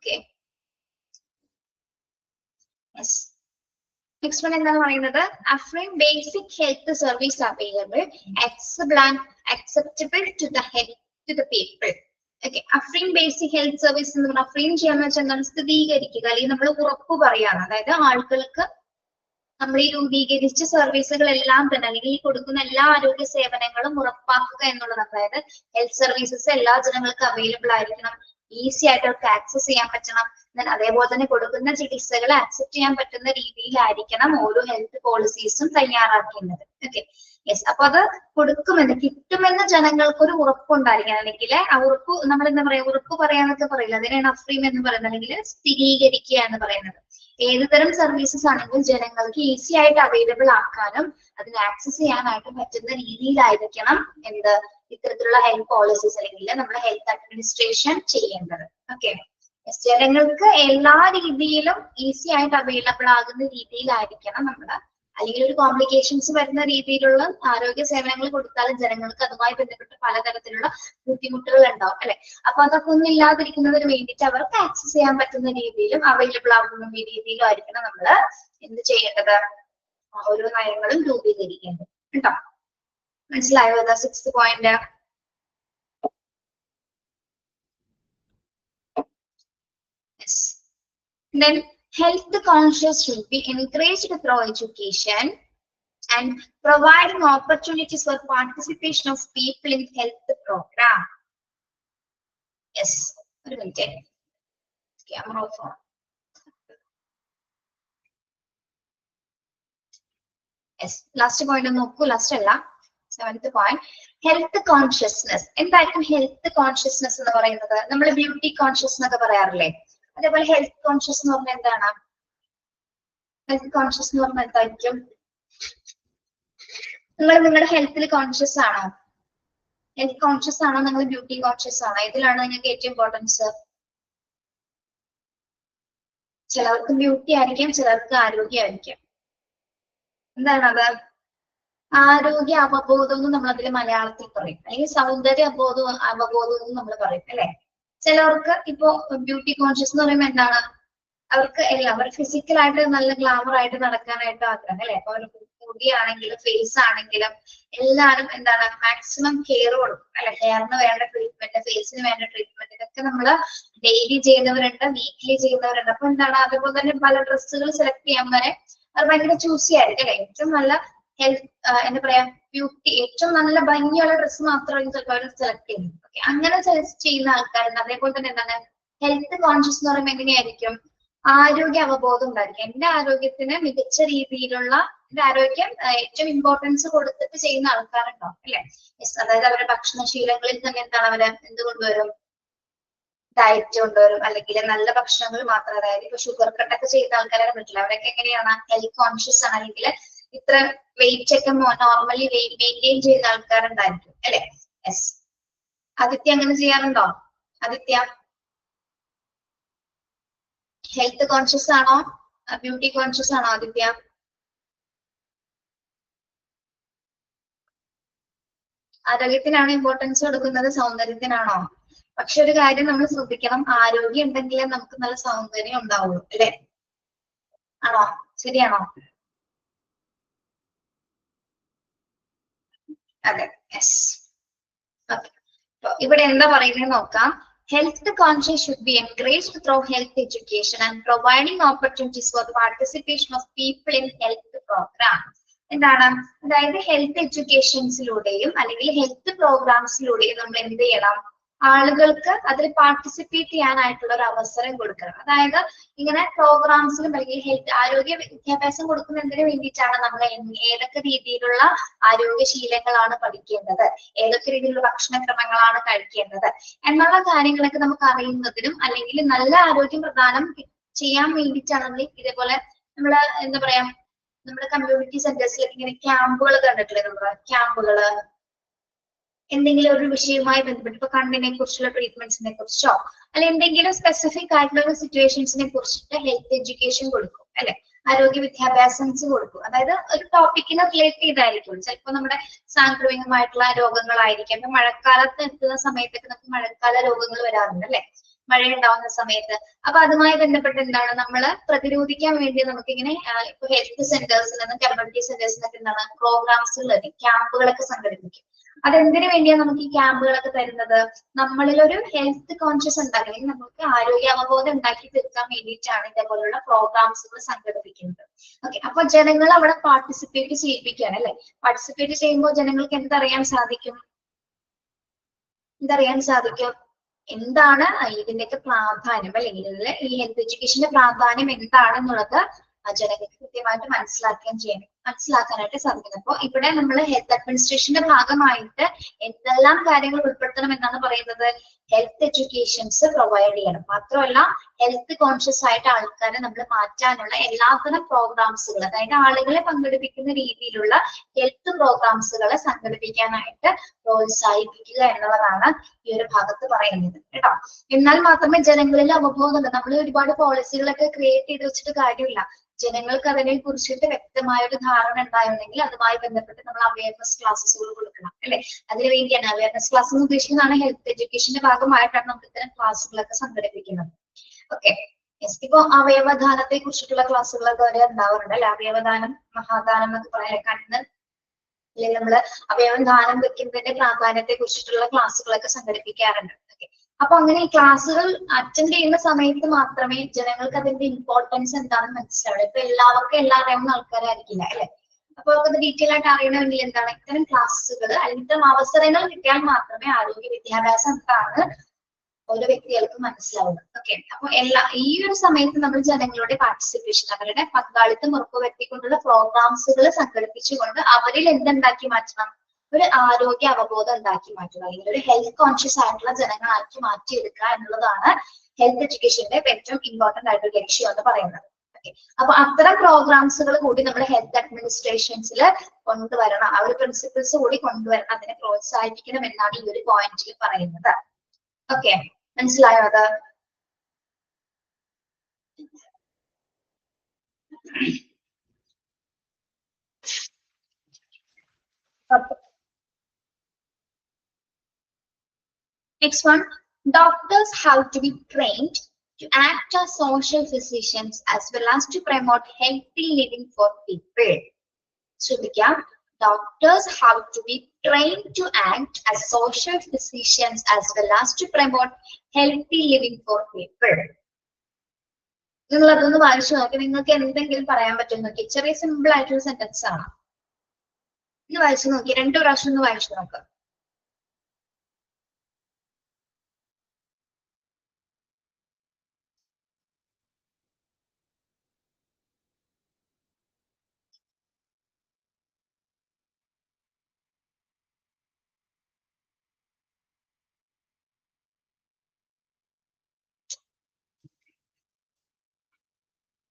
Okay. Yes. Next one എന്താണ് പറയുന്നത്? Offering basic health service available, accessible and acceptable to the people. Okay. Offering basic health service എന്ന് പറഞ്ഞാൽ offering ചെയ്യാന്ന് വെച്ചാൽ എന്താണ്? സ്ഥിരീകരിക്കുക അല്ലെങ്കിൽ നമ്മൾ ഉറപ്പ് പറയാണ്. അതായത് ആളുകൾക്ക് നമ്മൾ ഈ രൂപീകരിച്ച സർവീസുകളെല്ലാം തന്നെ അല്ലെങ്കിൽ ഈ കൊടുക്കുന്ന എല്ലാ ആരോഗ്യ സേവനങ്ങളും ഉറപ്പാക്കുക എന്നുള്ളതാണ്. അതായത് ഹെൽത്ത് സർവീസസ് എല്ലാ ജനങ്ങൾക്കും അവൈലബിൾ ആയിരിക്കണം, ഈസി ആയിട്ട് അവർക്ക് ആക്സസ് ചെയ്യാൻ പറ്റണം, അതേപോലെ തന്നെ കൊടുക്കുന്ന ചികിത്സകൾ ആക്സെപ്റ്റ് ചെയ്യാൻ പറ്റുന്ന രീതിയിലായിരിക്കണം ഓരോ ഹെൽത്ത് പോളിസീസും തയ്യാറാക്കേണ്ടത്. ഓക്കെ. യെസ്. അപ്പൊ അത് കൊടുക്കുമെന്ന് കിട്ടുമെന്ന് ജനങ്ങൾക്ക് ഒരു ഉറപ്പുണ്ടായിരിക്കണം. അല്ലെങ്കിൽ ആ ഉറപ്പ് നമ്മൾ എന്താ പറയാ, ഉറപ്പ് പറയാന്നൊക്കെ പറയില്ല, അതിനാണ് അഫ്രീം എന്ന് പറയുന്നത്, അല്ലെങ്കിൽ സ്ഥിരീകരിക്കുക എന്ന് പറയുന്നത്. ഏതുതരം സർവീസസ് ആണെങ്കിലും ജനങ്ങൾക്ക് ഈസി ആയിട്ട് അവൈലബിൾ ആക്കാനും അതിന് ആക്സസ് ചെയ്യാനായിട്ടും പറ്റുന്ന രീതിയിലായിരിക്കണം എന്ത് ഇത്തരത്തിലുള്ള ഹെൽത്ത് പോളിസീസ് അല്ലെങ്കിൽ നമ്മുടെ ഹെൽത്ത് അഡ്മിനിസ്ട്രേഷൻ ചെയ്യേണ്ടത്. ഓക്കെ. ജനങ്ങൾക്ക് എല്ലാ രീതിയിലും ഈസി ആയിട്ട് അവൈലബിൾ ആകുന്ന രീതിയിലായിരിക്കണം നമ്മുടെ, അല്ലെങ്കിൽ ഒരു കോംപ്ലിക്കേഷൻസ് വരുന്ന രീതിയിലുള്ള ആരോഗ്യ സേവനങ്ങൾ കൊടുത്താലും ജനങ്ങൾക്ക് അതുമായി ബന്ധപ്പെട്ട് പലതരത്തിലുള്ള ബുദ്ധിമുട്ടുകൾ ഉണ്ടാവും അല്ലെ. അപ്പൊ അതൊക്കെ ഒന്നും ഇല്ലാതിരിക്കുന്നതിന് വേണ്ടിയിട്ട് അവർക്ക് ആക്സസ് ചെയ്യാൻ പറ്റുന്ന രീതിയിലും അവൈലബിൾ ആകുന്ന രീതിയിലും ആയിരിക്കണം നമ്മൾ എന്ത് ചെയ്യേണ്ടത്, ഓരോ നയങ്ങളും രൂപീകരിക്കേണ്ടത് കേട്ടോ. മനസ്സിലായോ? അതാ 6th point. Then health conscious should be encouraged through education and providing opportunities for participation of people in health program. Yes. ഒരു minute. Camera off. Yes. Last point നോക്കൂ. ലാസ്റ്റ് അല്ല, 7th point. Health consciousness. എന്തായിരിക്കും ഹെൽത്ത് കോൺഷ്യസ്നെസ് എന്ന് പറയുന്നത്? നമ്മൾ ബ്യൂട്ടി കോൺഷ്യസ് എന്നൊക്കെ പറയാറില്ലേ, അതേപോലെ ഹെൽത്ത് കോൺഷ്യസ് എന്ന് പറഞ്ഞാൽ എന്താണ്? ഹെൽത്ത് കോൺഷ്യസ് എന്ന് പറഞ്ഞാൽ എന്തായിരിക്കും? നിങ്ങൾ നിങ്ങളുടെ ഹെൽത്തിൽ കോൺഷ്യസ് ആണോ? ഹെൽത്ത് കോൺഷ്യസ് ആണോ? നിങ്ങൾ ബ്യൂട്ടി കോൺഷ്യസ് ആണോ? ഇതിലാണ് നിങ്ങൾക്ക് ഏറ്റവും ഇമ്പോർട്ടൻസ്? ചിലർക്ക് ബ്യൂട്ടി ആയിരിക്കാം, ചിലർക്ക് ആരോഗ്യമായിരിക്കാം. എന്താണ് അത്? ആരോഗ്യ അവബോധം എന്ന് നമ്മൾ അതിൽ മലയാളത്തിൽ പറയും, അല്ലെങ്കിൽ സൗന്ദര്യ അവബോധം എന്ന് നമ്മൾ പറയും അല്ലെ. ചിലവർക്ക് ഇപ്പോ ബ്യൂട്ടി കോൺഷ്യസ് എന്ന് പറയുമ്പോൾ എന്താണ്, അവർക്ക് അവർ ഫിസിക്കലായിട്ട് നല്ല ഗ്ലാമർ ആയിട്ട് നടക്കാനായിട്ട് ആഗ്രഹം അല്ലെ. അപ്പൊ അവർക്ക് മുടിയാണെങ്കിലും ഫേസ് ആണെങ്കിലും എല്ലാവരും എന്താണ് മാക്സിമം കെയർ കൊടുക്കും അല്ലെ. ഹെയറിന് വേണ്ട ട്രീറ്റ്മെന്റ്, ഫേസിന് വേണ്ട ട്രീറ്റ്മെന്റ്, ഇതൊക്കെ നമ്മൾ ഡെയിലി ചെയ്യുന്നവരുണ്ട്, വീക്ക്ലി ചെയ്യുന്നവരുണ്ട്. അപ്പൊ എന്താണ്, അതുപോലെ തന്നെ പല ഡ്രസ്സുകൾ സെലക്ട് ചെയ്യാൻ വരെ അത് ഭയങ്കര ചൂസി ആയിരിക്കും അല്ലെ. ഏറ്റവും നല്ല ഹെൽത്ത് എന്താ പറയാ ബ്യൂട്ടി, ഏറ്റവും നല്ല ഭംഗിയുള്ള ഡ്രസ്സ് മാത്രമായിരിക്കും ചിലപ്പോൾ അവർ സെലക്ട് ചെയ്യുന്നത്. ഓക്കെ. അങ്ങനെ ചെയ്യുന്ന ആൾക്കാരുണ്ട്. അതേപോലെ തന്നെ എന്താണ് ഹെൽത്ത് കോൺഷ്യസ് എന്ന് പറയുമ്പോൾ എങ്ങനെയായിരിക്കും? ആരോഗ്യ അവബോധം ഉണ്ടായിരിക്കും. എന്റെ ആരോഗ്യത്തിന് മികച്ച രീതിയിലുള്ള എന്റെ ആരോഗ്യം ഏറ്റവും ഇമ്പോർട്ടൻസ് കൊടുത്തിട്ട് ചെയ്യുന്ന ആൾക്കാരുണ്ടാവും അല്ലെ. അതായത് അവരുടെ ഭക്ഷണശീലങ്ങളിൽ തന്നെ എന്താണ്, അവര് എന്ത് കൊണ്ടുവരും, ഡയറ്റ് കൊണ്ടുവരും, അല്ലെങ്കിൽ നല്ല ഭക്ഷണങ്ങൾ മാത്രം. അതായത് ഇപ്പൊ ഷുഗർ കട്ടൊക്കെ ചെയ്യുന്ന ആൾക്കാരെ പറ്റില്ല, അവരൊക്കെ എങ്ങനെയാണ് ഹെൽത്ത് കോൺഷ്യസ് ആണ്, അല്ലെങ്കിൽ ഇത്ര വെയിറ്റ് ഒക്കെ നോർമലി മെയിൻറ്റെയിൻ ചെയ്യുന്ന ആൾക്കാരുണ്ടായിരിക്കും അല്ലെ. യെസ്. ആദിത്യ അങ്ങനെ ചെയ്യാറുണ്ടോ? ആദിത്യ ഹെൽത്ത് കോൺഷ്യസ് ആണോ, ബ്യൂട്ടി കോൺഷ്യസ് ആണോ ആദിത്യ? ആരോഗ്യത്തിനാണ് ഇമ്പോർട്ടൻസ് കൊടുക്കുന്നത്, സൗന്ദര്യത്തിനാണോ? പക്ഷെ ഒരു കാര്യം നമ്മൾ ശ്രദ്ധിക്കണം, ആരോഗ്യം ഉണ്ടെങ്കിലേ നമുക്ക് നല്ല സൗന്ദര്യം ഉണ്ടാവുള്ളൂ അല്ലെ. ആണോ? ശരിയാണോ? അതെ. യെസ്. ഓക്കെ. ഇവിടെ എന്താ പറയുന്നത് നോക്കാം. Health conscious should be encouraged through health education and providing opportunities for the participation of people in health programs. എന്താണ്, അതായത് ഹെൽത്ത് എഡ്യൂക്കേഷൻസിലൂടെയും അല്ലെങ്കിൽ ഹെൽത്ത് പ്രോഗ്രാംസിലൂടെയും നമ്മൾ എന്ത് ചെയ്യണം, ആളുകൾക്ക് അതിൽ പാർട്ടിസിപ്പേറ്റ് ചെയ്യാനായിട്ടുള്ള ഒരു അവസരം കൊടുക്കണം. അതായത് ഇങ്ങനെ പ്രോഗ്രാംസിലും അല്ലെങ്കിൽ ഹെൽത്ത് ആരോഗ്യ വിദ്യാഭ്യാസം കൊടുക്കുന്നതിന് വേണ്ടിയിട്ടാണ് നമ്മൾ ഏതൊക്കെ രീതിയിലുള്ള ആരോഗ്യശീലങ്ങളാണ് പഠിക്കേണ്ടത്, ഏതൊക്കെ രീതിയിലുള്ള ഭക്ഷണക്രമങ്ങളാണ് കഴിക്കേണ്ടത് എന്നുള്ള കാര്യങ്ങളൊക്കെ നമുക്ക് അറിയുന്നതിനും അല്ലെങ്കിൽ നല്ല ആരോഗ്യം പ്രദാനം ചെയ്യാൻ വേണ്ടിയിട്ടാണെങ്കിൽ ഇതേപോലെ നമ്മള് എന്താ പറയാ നമ്മുടെ കമ്മ്യൂണിറ്റി സെന്റേഴ്സിലൊക്കെ ഇങ്ങനെ ക്യാമ്പുകൾ കണ്ടിട്ടില്ലേ, നമ്മുടെ ക്യാമ്പുകള് എന്തെങ്കിലും ഒരു വിഷയവുമായി ബന്ധപ്പെട്ട് ഇപ്പൊ കണ്ണിനെ കുറിച്ചുള്ള ട്രീറ്റ്മെന്റ്സിനെ കുറിച്ചോ അല്ലെ എന്തെങ്കിലും സ്പെസിഫിക് ആയിട്ടുള്ള ഒരു സിറ്റുവേഷൻസിനെ കുറിച്ചിട്ട് ഹെൽത്ത് എഡ്യൂക്കേഷൻ കൊടുക്കും അല്ലെ, ആരോഗ്യ വിദ്യാഭ്യാസംസ് കൊടുക്കും. അതായത് ഒരു ടോപ്പിക്കിനെ റിലേറ്റ് ചെയ്തായിരിക്കും. ചിലപ്പോൾ നമ്മുടെ സാംക്രമികമായിട്ടുള്ള രോഗങ്ങളായിരിക്കും. ഇപ്പൊ മഴക്കാലത്ത് എത്തുന്ന സമയത്തൊക്കെ നമുക്ക് മഴക്കാല രോഗങ്ങൾ വരാറുണ്ട് അല്ലെ. മഴയുണ്ടാവുന്ന സമയത്ത്. അപ്പൊ അതുമായി ബന്ധപ്പെട്ട് എന്താണ് നമ്മൾ പ്രതിരോധിക്കാൻ വേണ്ടി നമുക്ക് ഇങ്ങനെ ഇപ്പൊ ഹെൽത്ത് സെന്റേഴ്സിൽ നിന്നും കമ്മ്യൂണിറ്റി സെന്റേഴ്സിൽ നിന്നൊക്കെ എന്താണ് പ്രോഗ്രാംസുകൾ ക്യാമ്പുകളൊക്കെ സംഘടിപ്പിക്കും. അതെന്തിനു വേണ്ടിയാണ് നമുക്ക് ഈ ക്യാമ്പുകളൊക്കെ തരുന്നത്? നമ്മളിൽ ഒരു ഹെൽത്ത് കോൺഷ്യസ് ഉണ്ടാക്കണമെങ്കിൽ നമുക്ക് ആരോഗ്യ അവബോധം ഉണ്ടാക്കി തീർക്കാൻ വേണ്ടിയിട്ടാണ് ഇതേപോലുള്ള പ്രോഗ്രാംസുകൾ സംഘടിപ്പിക്കുന്നത്. ഓക്കെ, അപ്പൊ ജനങ്ങൾ അവിടെ പാർട്ടിസിപ്പേറ്റ് ചെയ്യിപ്പിക്കുകയാണ് അല്ലെ. പാർട്ടിസിപ്പേറ്റ് ചെയ്യുമ്പോൾ ജനങ്ങൾക്ക് എന്തറിയാൻ സാധിക്കും? എന്തറിയാൻ സാധിക്കും? എന്താണ് ഇതിന്റെയൊക്കെ പ്രാധാന്യം അല്ലെങ്കിൽ ഈ ഹെൽത്ത് എഡ്യൂക്കേഷന്റെ പ്രാധാന്യം എന്താണെന്നുള്ളത് ജനങ്ങൾക്ക് കൃത്യമായിട്ട് മനസ്സിലാക്കാനായിട്ട് സാധിക്കുന്നത്. അപ്പൊ ഇവിടെ നമ്മൾ ഹെൽത്ത് അഡ്മിനിസ്ട്രേഷന്റെ ഭാഗമായിട്ട് എന്തെല്ലാം കാര്യങ്ങൾ ഉൾപ്പെടുത്തണം എന്നാണ് പറയുന്നത്? ഹെൽത്ത് എഡ്യൂക്കേഷൻസ് പ്രൊവൈഡ് ചെയ്യണം. മാത്രമല്ല ഹെൽത്ത് കോൺഷ്യസ് ആയിട്ട് ആൾക്കാരെ നമ്മൾ മാറ്റാനുള്ള എല്ലാത്തരം പ്രോഗ്രാംസുകൾ, അതായത് ആളുകളെ പങ്കെടുപ്പിക്കുന്ന രീതിയിലുള്ള ഹെൽത്ത് പ്രോഗ്രാംസുകളെ സംഘടിപ്പിക്കാനായിട്ട് പ്രോത്സാഹിപ്പിക്കുക എന്നുള്ളതാണ് ഈ ഒരു ഭാഗത്ത് പറയുന്നത് കേട്ടോ. എന്നാൽ മാത്രമേ ജനങ്ങളിൽ അവബോധം ഉണ്ട്. നമ്മൾ ഒരുപാട് പോളിസികളൊക്കെ ക്രിയേറ്റ് ചെയ്ത് വെച്ചിട്ട് കാര്യമില്ല. ജനങ്ങൾക്ക് അതിനെ കുറിച്ചിട്ട് വ്യക്തമായ ഒരു ധാരണ ഉണ്ടായിരുന്നെങ്കിൽ അതുമായി ബന്ധപ്പെട്ട് നമ്മൾ അവയർനെസ് ക്ലാസ്സുകൾ കൊടുക്കണം അല്ലെ. അതിനു വേണ്ടിയാണ് അവയർനെസ് ക്ലാസ് എന്ന് ഉദ്ദേശിക്കുന്നതാണ് ഹെൽത്ത് എഡ്യൂക്കേഷന്റെ ഭാഗമായിട്ടാണ് നമുക്ക് ഇത്തരം ക്ലാസ്സുകളൊക്കെ സംഘടിപ്പിക്കുന്നത്. ഓക്കെ, ഇപ്പൊ അവയവദാനത്തെ കുറിച്ചിട്ടുള്ള ക്ലാസ്സുകളൊക്കെ വരെ ഉണ്ടാവാറുണ്ട് അല്ലെ. അവയവദാനം, മഹാദാനം എന്നൊക്കെ പറയാൻ കണ്ണ് അല്ലെങ്കിൽ നമ്മള് അവയവം ദാനം വെക്കുന്നതിന്റെ പ്രാധാന്യത്തെ കുറിച്ചിട്ടുള്ള ക്ലാസ്സുകളൊക്കെ സംഘടിപ്പിക്കാറുണ്ട്. ഓക്കെ, അപ്പൊ അങ്ങനെ ഈ ക്ലാസ്സുകൾ അറ്റൻഡ് ചെയ്യുന്ന സമയത്ത് മാത്രമേ ജനങ്ങൾക്ക് അതിന്റെ ഇമ്പോർട്ടൻസ് എന്താണെന്ന് മനസ്സിലാവുള്ളൂ. ഇപ്പൊ എല്ലാവർക്കും എല്ലാം അറിയാവുന്ന ആൾക്കാരായിരിക്കില്ല അല്ലെ. അപ്പൊ അത് ഡീറ്റെയിൽ ആയിട്ട് അറിയണമെങ്കിൽ എന്താണ് ഇത്തരം ക്ലാസ്സുകൾ അല്ലെങ്കിൽ ഇത്തരം അവസരങ്ങൾ കിട്ടിയാൽ മാത്രമേ ആരോഗ്യ വിദ്യാഭ്യാസം എന്താണ് ഓരോ വ്യക്തികൾക്കും മനസ്സിലാവുന്നത്. ഓക്കെ, അപ്പൊ ഈ ഒരു സമയത്ത് നമ്മൾ ജനങ്ങളുടെ പാർട്ടിസിപ്പേഷൻ, അവരുടെ പങ്കാളിത്തം ഉറപ്പുവരുത്തിക്കൊണ്ടുള്ള പ്രോഗ്രാംസുകൾ സംഘടിപ്പിച്ചുകൊണ്ട് അവരിൽ എന്തുണ്ടാക്കി മാറ്റണം? ഒരു ആരോഗ്യ അവബോധം ഉണ്ടാക്കി മാറ്റുക, അല്ലെങ്കിൽ ഒരു ഹെൽത്ത് കോൺഷ്യസ് ആയിട്ടുള്ള ജനങ്ങളാക്കി മാറ്റിയെടുക്കുക എന്നുള്ളതാണ് ഹെൽത്ത് എഡ്യൂക്കേഷന്റെ ഏറ്റവും ഇമ്പോർട്ടന്റ് ആയിട്ടുള്ള ലക്ഷ്യം എന്ന് പറയുന്നത്. ഓക്കെ, അപ്പൊ അത്തരം പ്രോഗ്രാംസുകൾ കൂടി നമ്മുടെ ഹെൽത്ത് അഡ്മിനിസ്ട്രേഷൻസിൽ കൊണ്ടുവരണം. ആ ഒരു പ്രിൻസിപ്പിൾസ് കൂടി കൊണ്ടുവരണം, അതിനെ പ്രോത്സാഹിപ്പിക്കണം എന്നാണ് ഈ ഒരു പോയിന്റിൽ പറയുന്നത്. ഓക്കെ, മനസ്സിലായോ അത്? Next one, doctors have to be trained to act as social physicians as well as to promote healthy living for people. ശ്രദ്ധിക്കാം, doctors have to be trained to act as social physicians as well as to promote healthy living for people. നിങ്ങൾ അതൊന്ന് വായിച്ചു നോക്കി, നിങ്ങൾക്ക് എന്തെങ്കിലും പറയാൻ പറ്റും നോക്കി. ചെറിയ സിമ്പിൾ ആയിട്ടുള്ള സെന്റൻസ് ആണ്. ഒന്ന് വായിച്ചു നോക്കി, 2 പ്രാവശ്യം ഒന്ന് വായിച്ചു നോക്കുക.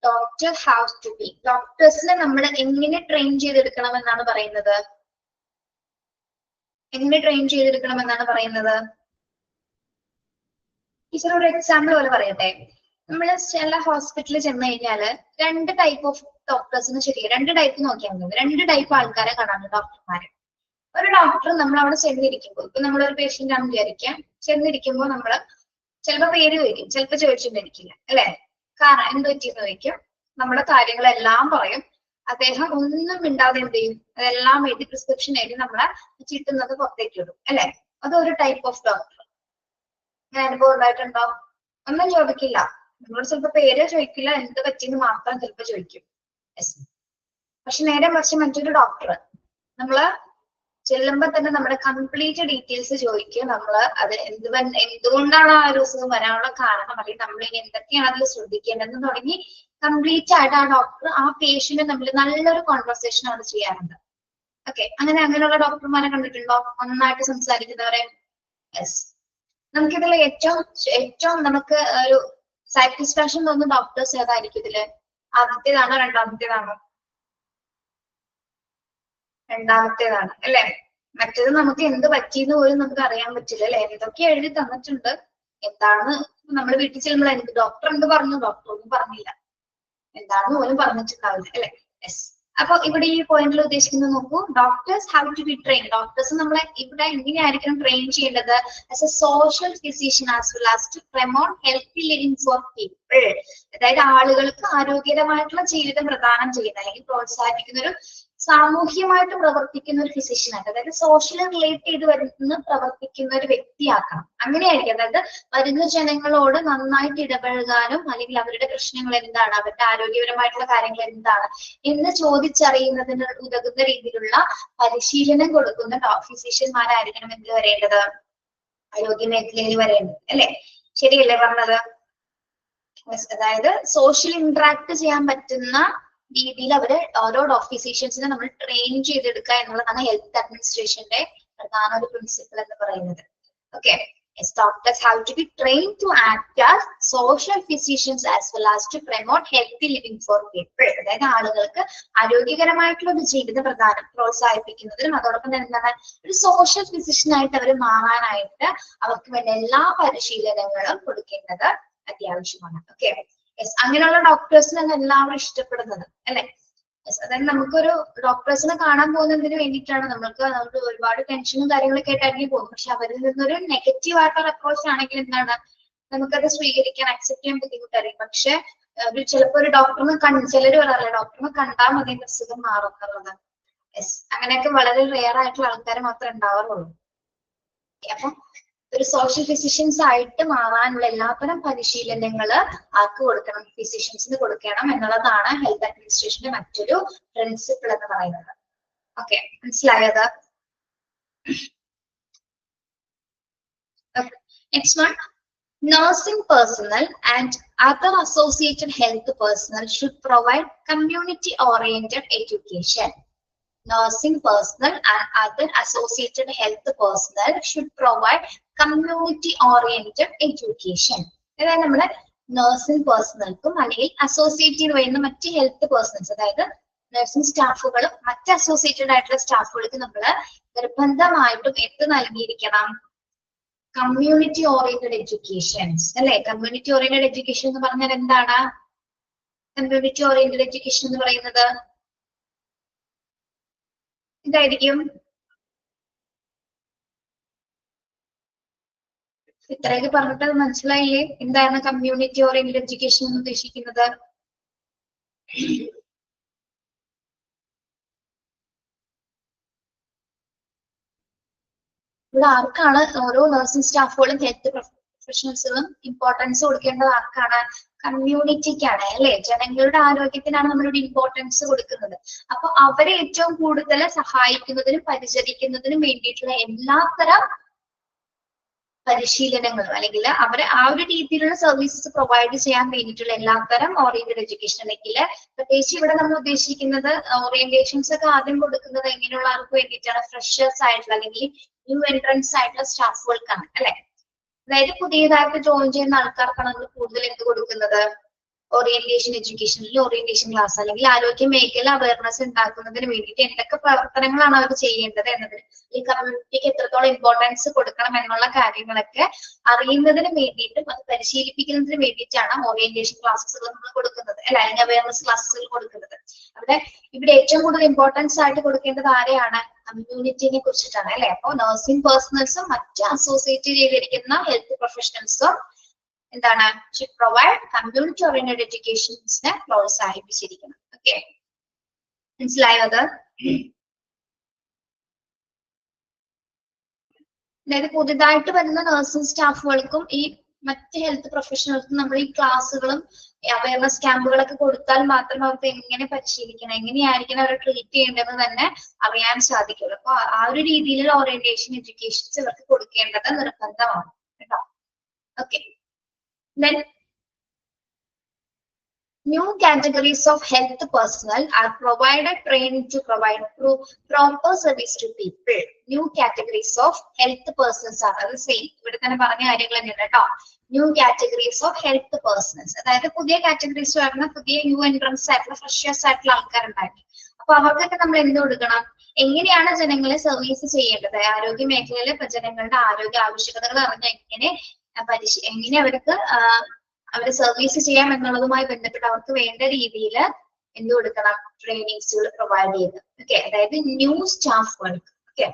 ഡോക്ടർ ഹാവ് ടു ബി, ഡോക്ടേഴ്സിനെ നമ്മൾ എങ്ങനെ ട്രെയിൻ ചെയ്തെടുക്കണം എന്നാണ് പറയുന്നത്? എങ്ങനെ ട്രെയിൻ ചെയ്തെടുക്കണം എന്നാണ് പറയുന്നത്? ടീച്ചർ ഒരു എക്സാമ്പിൾ പോലെ പറയട്ടെ. നമ്മൾ ചില ഹോസ്പിറ്റലിൽ ചെന്ന് കഴിഞ്ഞാല് 2 ടൈപ്പ് ഓഫ് ഡോക്ടേഴ്സിന്, ശരി 2 ടൈപ്പ് നോക്കിയാൽ മതി. 2 ടൈപ്പ് ആൾക്കാരെ കാണാറുണ്ട് ഡോക്ടർമാരെ. ഒരു ഡോക്ടർ നമ്മൾ അവിടെ ചെന്നിരിക്കുമ്പോൾ, ഇപ്പൊ നമ്മളൊരു പേഷ്യന്റ് ആണെന്ന് വിചാരിക്കാം, ചെന്നിരിക്കുമ്പോൾ നമ്മള് ചിലപ്പോ പേര് ചോദിക്കും, ചിലപ്പോ ചോദിച്ചിട്ടുണ്ടായിരിക്കില്ല അല്ലെ. കാരണം എന്ത് പറ്റിയെന്ന് ചോദിക്കും, നമ്മുടെ കാര്യങ്ങളെല്ലാം പറയും. അദ്ദേഹം ഒന്നും മിണ്ടാതെ എന്ത് ചെയ്യും, അതെല്ലാം എഴുതി പ്രിസ്ക്രിപ്ഷൻ എഴുതി നമ്മളെ ചിട്ടുന്നത് പുറത്തേക്ക് ഇടും അല്ലെ. അതൊരു ടൈപ്പ് ഓഫ് ഡോക്ടർ. അങ്ങനെ അനുഭവം ഉണ്ടായിട്ടുണ്ടോ? ഒന്നും ചോദിക്കില്ല, നമ്മളോട് ചിലപ്പോ പേര് ചോദിക്കില്ല, എന്ത് പറ്റിയെന്ന് മാത്രം ചിലപ്പോ ചോദിക്കും. പക്ഷെ നേരെ മറിച്ച് മറ്റൊരു ഡോക്ടർ നമ്മള് ചെല്ലുമ്പോ തന്നെ നമ്മുടെ കംപ്ലീറ്റ് ഡീറ്റെയിൽസ് ചോദിക്കുക. നമ്മള് അത് എന്തുകൊണ്ടാണ് ആ ഒരു അസുഖം വരാനുള്ള കാരണം, അല്ലെങ്കിൽ നമ്മൾ ഇനി എന്തൊക്കെയാണ് അതിൽ ശ്രദ്ധിക്കേണ്ടതെന്ന് തുടങ്ങി കംപ്ലീറ്റ് ആയിട്ട് ആ ഡോക്ടർ ആ പേഷ്യന്റ് തമ്മിൽ നല്ലൊരു കോൺവെർസേഷൻ അവിടെ ചെയ്യാറുണ്ട്. ഓക്കെ, അങ്ങനെയുള്ള ഡോക്ടർമാരെ കണ്ടിട്ടുണ്ടോ? നന്നായിട്ട് സംസാരിക്കുന്നവരെ. യെസ്, നമുക്കിതിൽ ഏറ്റവും നമുക്ക് ഒരു സാറ്റിസ്ഫാക്ഷൻ തോന്നുന്ന ഡോക്ടേഴ്സ് ഏതായിരിക്കും ഇതില്? ആദ്യത്തേതാണോ രണ്ടാമത്തേതാണോ? രണ്ടാമത്തേതാണ് അല്ലെ. മറ്റേത് നമുക്ക് എന്ത് പറ്റിയെന്ന് പോലും നമുക്ക് അറിയാൻ പറ്റില്ല അല്ലെ. ഇതൊക്കെ എഴുതി തന്നിട്ടുണ്ട്, എന്താണ് നമ്മൾ വീട്ടിൽ ചെല്ലുമ്പോൾ എന്ത് ഡോക്ടർ എന്ത് പറഞ്ഞു, ഡോക്ടർ ഒന്നും പറഞ്ഞില്ല, എന്താണെന്ന് പോലും പറഞ്ഞിട്ടുണ്ടാവില്ല അല്ലെ. യെസ്, അപ്പൊ ഇവിടെ ഈ പോയിന്റിൽ ഉദ്ദേശിക്കുന്നത് നോക്കൂ, doctors have to be train. Doctors നമ്മളെ ഇവിടെ എങ്ങനെയായിരിക്കണം ട്രെയിൻ ചെയ്യേണ്ടത്? As a social physician as well as to promote healthy living for people. അതായത് ആളുകൾക്ക് ആരോഗ്യകരമായിട്ടുള്ള ജീവിതം പ്രദാനം ചെയ്യുന്ന അല്ലെങ്കിൽ പ്രോത്സാഹിപ്പിക്കുന്ന ഒരു സാമൂഹ്യമായിട്ട് പ്രവർത്തിക്കുന്ന ഒരു ഫിസിഷ്യനായിട്ട്, അതായത് സോഷ്യലി റിലേറ്റ് ചെയ്ത് വരുന്ന പ്രവർത്തിക്കുന്ന ഒരു വ്യക്തിയാക്കണം. അങ്ങനെയായിരിക്കും. അതായത് വരുന്ന ജനങ്ങളോട് നന്നായിട്ട് ഇടപഴകാനും അല്ലെങ്കിൽ അവരുടെ പ്രശ്നങ്ങൾ എന്താണ്, അവരുടെ ആരോഗ്യപരമായിട്ടുള്ള കാര്യങ്ങൾ എന്താണ് എന്ന് ചോദിച്ചറിയുന്നതിന് ഉതകുന്ന രീതിയിലുള്ള പരിശീലനം കൊടുക്കുന്ന ഫിസിഷ്യന്മാരായിരിക്കണം എന്ത് വരേണ്ടത്? ആരോഗ്യ മേഖലയിൽ വരേണ്ടത്. അല്ലെ? ശരിയല്ലേ പറഞ്ഞത്? അതായത് സോഷ്യൽ ഇന്ററാക്ട് ചെയ്യാൻ പറ്റുന്ന രീതിയിൽ അവര് ഓരോ ഫിസിഷ്യൻസിനെ നമ്മൾ ട്രെയിൻ ചെയ്തെടുക്കുക എന്നുള്ളതാണ് ഹെൽത്ത് അഡ്മിനിസ്ട്രേഷന്റെ പ്രധാന ഒരു പ്രിൻസിപ്പിൾ എന്ന് പറയുന്നത്. Okay, doctors have to be trained to act as social physicians as well as to promote healthy living for people. അതായത് ആളുകൾക്ക് ആരോഗ്യകരമായിട്ടുള്ള ഒരു ജീവിത പ്രോത്സാഹിപ്പിക്കുന്നതിനും അതോടൊപ്പം തന്നെ എന്താണ് ഒരു സോഷ്യൽ ഫിസിഷ്യൻ ആയിട്ട് അവർ മാറാനായിട്ട് അവർക്ക് വേണ്ട എല്ലാ പരിശീലനങ്ങളും കൊടുക്കേണ്ടത് അത്യാവശ്യമാണ്. ഓക്കെ, യെസ്, അങ്ങനെയുള്ള ഡോക്ടേഴ്സിനാണ് എല്ലാവരും ഇഷ്ടപ്പെടുന്നത്, അല്ലെ? അതായത് നമുക്കൊരു ഡോക്ടേഴ്സിനെ കാണാൻ പോകുന്നതിന് വേണ്ടിയിട്ടാണ് നമുക്ക് ഒരുപാട് ടെൻഷനും കാര്യങ്ങളൊക്കെ ആയിട്ടായിരിക്കും പോകുന്നത്. പക്ഷെ അവരിൽ നിന്നൊരു നെഗറ്റീവ് ആയിട്ടുള്ള അപ്രോച്ച് ആണെങ്കിൽ എന്താണ്, നമുക്കത് സ്വീകരിക്കാൻ അക്സെപ്റ്റ് ചെയ്യാൻ ബുദ്ധിമുട്ടായിരിക്കും. പക്ഷെ ചിലപ്പോ ഒരു ഡോക്ടറിനെ ചിലര് പറയാറില്ല, ഡോക്ടറിനെ കണ്ടാൽ മതി അസുഖം മാറുന്നുള്ളത്. യെസ്, അങ്ങനെയൊക്കെ വളരെ റെയർ ആയിട്ടുള്ള ആൾക്കാർ മാത്രമേ ഉണ്ടാവാറുള്ളൂ. അപ്പൊ ഒരു സോഷ്യൽ ഫിസിഷ്യൻസ് ആയിട്ട് മാറാനുള്ള എല്ലാത്തരം പരിശീലനങ്ങള് ആർക്ക് കൊടുക്കണം? ഫിസിഷ്യൻസിന് കൊടുക്കണം എന്നുള്ളതാണ് ഹെൽത്ത് അഡ്മിനിസ്ട്രേഷന്റെ മറ്റൊരു പ്രിൻസിപ്പിൾ എന്ന് പറയുന്നത്. ഓക്കെ, മനസ്സിലായത്? Next one, nursing personnel and other associated health personnel should provide community oriented education. Nursing personnel and other associated health personnel should provide community oriented education. അതായത് നമ്മുടെ നഴ്സിംഗ് പേഴ്സണൽക്കും അല്ലെങ്കിൽ അസോസിയേറ്റ് ചെയ്ത് വരുന്ന മറ്റ് ഹെൽത്ത് പേഴ്സണൽസ്, അതായത് നഴ്സിംഗ് സ്റ്റാഫുകളും മറ്റ് അസോസിയേറ്റഡ് ആയിട്ടുള്ള സ്റ്റാഫുകൾക്ക് നമ്മൾ നിർബന്ധമായിട്ടും എന്ത് നൽകിയിരിക്കണം? കമ്മ്യൂണിറ്റി ഓറിയന്റഡ് എഡ്യൂക്കേഷൻസ്, അല്ലെ? കമ്മ്യൂണിറ്റി ഓറിയന്റഡ് എഡ്യൂക്കേഷൻ എന്ന് പറഞ്ഞാൽ എന്താണ്? കമ്മ്യൂണിറ്റി ഓറിയന്റഡ് എഡ്യൂക്കേഷൻ എന്ന് പറയുന്നത് എന്തായിരിക്കും? ഇത്രയൊക്കെ പറഞ്ഞിട്ട് മനസ്സിലായില്ലേ എന്താണ് കമ്മ്യൂണിറ്റി ഓറിയന്റഡ് എഡ്യൂക്കേഷൻ എന്ന് ഉദ്ദേശിക്കുന്നത്? ഇവിടെ ആർക്കാണ് ഓരോ നഴ്സിംഗ് സ്റ്റാഫുകളും ഹെൽത്ത് പ്രൊഫഷണൽസുകളും ഇമ്പോർട്ടൻസ് കൊടുക്കേണ്ടത്? ആർക്കാണ്? കമ്മ്യൂണിറ്റിക്കാണ്, അല്ലെ? ജനങ്ങളുടെ ആരോഗ്യത്തിനാണ് നമ്മളിവിടെ ഇമ്പോർട്ടൻസ് കൊടുക്കുന്നത്. അപ്പൊ അവരെ ഏറ്റവും കൂടുതൽ സഹായിക്കുന്നതിനും പരിചരിക്കുന്നതിനും വേണ്ടിയിട്ടുള്ള എല്ലാത്തരം പരിശീലനങ്ങളും അല്ലെങ്കിൽ അവരെ ആ ഒരു രീതിയിലുള്ള സർവീസസ് പ്രൊവൈഡ് ചെയ്യാൻ വേണ്ടിയിട്ടുള്ള എല്ലാത്തരം ഓറിയന്റഡ് എഡ്യൂക്കേഷൻ, അല്ലെങ്കിൽ പ്രത്യേകിച്ച് ഇവിടെ നമ്മൾ ഉദ്ദേശിക്കുന്നത് ഓറിയന്റേഷൻസ് ഒക്കെ ആദ്യം കൊടുക്കുന്നത് എങ്ങനെയുള്ള ആൾക്ക് വേണ്ടിയിട്ടാണ്? ഫ്രഷേഴ്സ് ആയിട്ടുള്ള അല്ലെങ്കിൽ ന്യൂ എൻട്രൻസ് ആയിട്ടുള്ള സ്റ്റാഫുകൾക്കാണ്, അല്ലെ? അതായത് പുതിയതായിട്ട് ജോയിൻ ചെയ്യുന്ന ആൾക്കാർക്കാണ് നമ്മൾ കൂടുതൽ എന്ത് കൊടുക്കുന്നത്? ഓറിയന്റേഷൻ എഡ്യൂക്കേഷനിൽ ഓറിയന്റേഷൻ ക്ലാസ് അല്ലെങ്കിൽ ആരോഗ്യ മേഖല അവയർനെസ് ഉണ്ടാക്കുന്നതിന് വേണ്ടിയിട്ട് എന്തൊക്കെ പ്രവർത്തനങ്ങളാണ് അവർ ചെയ്യേണ്ടത് എന്നതിന്, ഈ കമ്മ്യൂണിറ്റിക്ക് എത്രത്തോളം ഇമ്പോർട്ടൻസ് കൊടുക്കണം എന്നുള്ള കാര്യങ്ങളൊക്കെ അറിയുന്നതിന് വേണ്ടിയിട്ടും അത് പരിശീലിപ്പിക്കുന്നതിന് വേണ്ടിയിട്ടാണ് ഓറിയന്റേഷൻ ക്ലാസ്സുകൾ നമ്മൾ കൊടുക്കുന്നത്, അല്ലെ? അല്ലെങ്കിൽ അവയർനെസ് ക്ലാസ്സുകൾ കൊടുക്കുന്നത്. ഇവിടെ ഏറ്റവും കൂടുതൽ ഇമ്പോർട്ടൻസ് ആയിട്ട് കൊടുക്കേണ്ടത് ആരെയാണ്? കമ്മ്യൂണിറ്റിനെ കുറിച്ചിട്ടാണ്, അല്ലെ? അപ്പൊ നഴ്സിംഗ് പേഴ്സണൽസും മറ്റ് അസോസിയേറ്റ് ചെയ്തിരിക്കുന്ന ഹെൽത്ത് പ്രൊഫഷണൽസും എന്താണ്? ഷുഡ് പ്രൊവൈഡ് കമ്മ്യൂണിറ്റി ഓറിയന്റഡ് എഡ്യൂക്കേഷൻസിനെ പ്രോത്സാഹിപ്പിച്ചിരിക്കണം. ഓക്കെ, മനസ്സിലായോ അത്? അതായത് പുതുതായിട്ട് വരുന്ന നഴ്സിംഗ് സ്റ്റാഫുകൾക്കും ഈ മറ്റ് ഹെൽത്ത് പ്രൊഫഷണൽസും നമ്മൾ ഈ ക്ലാസ്സുകളും അവയർനെസ് ക്യാമ്പുകളൊക്കെ കൊടുത്താൽ മാത്രമേ അവർക്ക് എങ്ങനെ പരിശീലിക്കണം, എങ്ങനെയായിരിക്കണം അവരെ ട്രീറ്റ് ചെയ്യേണ്ടതെന്ന് തന്നെ അറിയാൻ സാധിക്കുള്ളൂ. അപ്പൊ ആ ഒരു രീതിയിലുള്ള ഓറിയന്റേഷൻ എഡ്യൂക്കേഷൻസ് ഇവർക്ക് കൊടുക്കേണ്ടത് നിർബന്ധമാണ് കേട്ടോ. Okay, then new categories of health personnel are provided training to provide proper service to people. New categories of health persons are the same. ഇവിടെ തന്നെ പറഞ്ഞ കാര്യങ്ങൾ തന്നെയാണ് കേട്ടോ. New categories of health personnels, അതായത് പുതിയ കാറ്റഗറീസ് വരുന്ന പുതിയ ന്യൂ എൻട്രൻസ് ആയിട്ടുള്ള ഫ്രഷേഴ്സ് ആയിട്ടുള്ള ആൾക്കാരുണ്ടായിരിക്കും. അപ്പൊ അവർക്കൊക്കെ നമ്മൾ എന്ത് കൊടുക്കണം? എങ്ങനെയാണ് ജനങ്ങളെ സർവീസ് ചെയ്യേണ്ടത്? ആരോഗ്യ മേഖലയിലെ ജനങ്ങളുടെ ആരോഗ്യ ആവശ്യകതകൾ അറിഞ്ഞ എങ്ങനെ അവർക്ക് അവരെ സർവീസ് ചെയ്യാം എന്നുള്ളതുമായി ബന്ധപ്പെട്ട് അവർക്ക് വേണ്ട രീതിയിൽ എന്ത് കൊടുക്കണം? ട്രെയിനിങ്സുകൾ പ്രൊവൈഡ് ചെയ്ത്. ഓക്കെ, അതായത് ന്യൂ സ്റ്റാഫുകൾക്ക്, ഓക്കെ,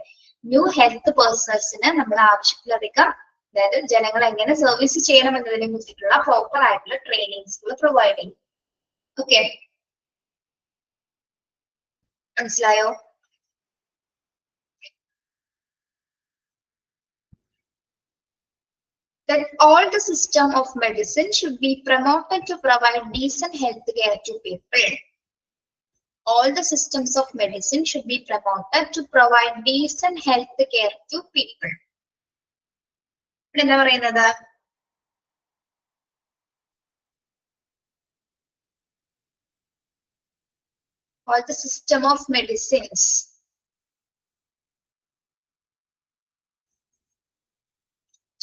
ന്യൂ ഹെൽത്ത് പേഴ്സണൽസിന് നമ്മൾ ആവശ്യത്തിലധികം, അതായത് ജനങ്ങൾ എങ്ങനെ സർവീസ് ചെയ്യണം എന്നതിനെ കുറിച്ചിട്ടുള്ള പ്രോപ്പർ ആയിട്ടുള്ള ട്രെയിനിങ്സുകൾ പ്രൊവൈഡ് ചെയ്യും. ഓക്കെ, മനസ്സിലായോ? That all the system of medicine should be promoted to provide decent health care to people. All the systems of medicine should be promoted to provide decent health care to people. എന്താ പറയുന്നത്? All the system of medicines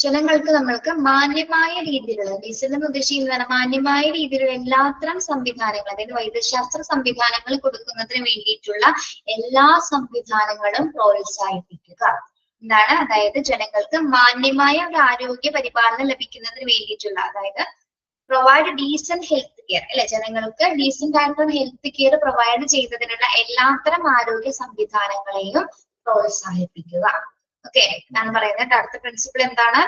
ജനങ്ങൾക്ക് നമ്മൾക്ക് മാന്യമായ രീതിയിലുള്ള, ഡീസൽ എന്ന് ഉദ്ദേശിക്കുന്നത് മാന്യമായ രീതിയിലുള്ള എല്ലാത്തരം സംവിധാനങ്ങൾ, അതായത് വൈദ്യശാസ്ത്ര സംവിധാനങ്ങൾ കൊടുക്കുന്നതിന് വേണ്ടിയിട്ടുള്ള എല്ലാ സംവിധാനങ്ങളും പ്രോത്സാഹിപ്പിക്കുക. എന്താണ്? അതായത് ജനങ്ങൾക്ക് മാന്യമായ ഒരു ആരോഗ്യ പരിപാലനം ലഭിക്കുന്നതിന് വേണ്ടിയിട്ടുള്ള, അതായത് പ്രൊവൈഡ് ഡീസന്റ് ഹെൽത്ത് കെയർ, അല്ലെ, ജനങ്ങൾക്ക് ഡീസന്റ് ആയിട്ടുള്ള ഹെൽത്ത് കെയർ പ്രൊവൈഡ് ചെയ്തതിനുള്ള എല്ലാത്തരം ആരോഗ്യ സംവിധാനങ്ങളെയും പ്രോത്സാഹിപ്പിക്കുക. ഓക്കെ, ഞാൻ പറയുന്നത് അടുത്ത പ്രിൻസിപ്പിൾ എന്താണ്?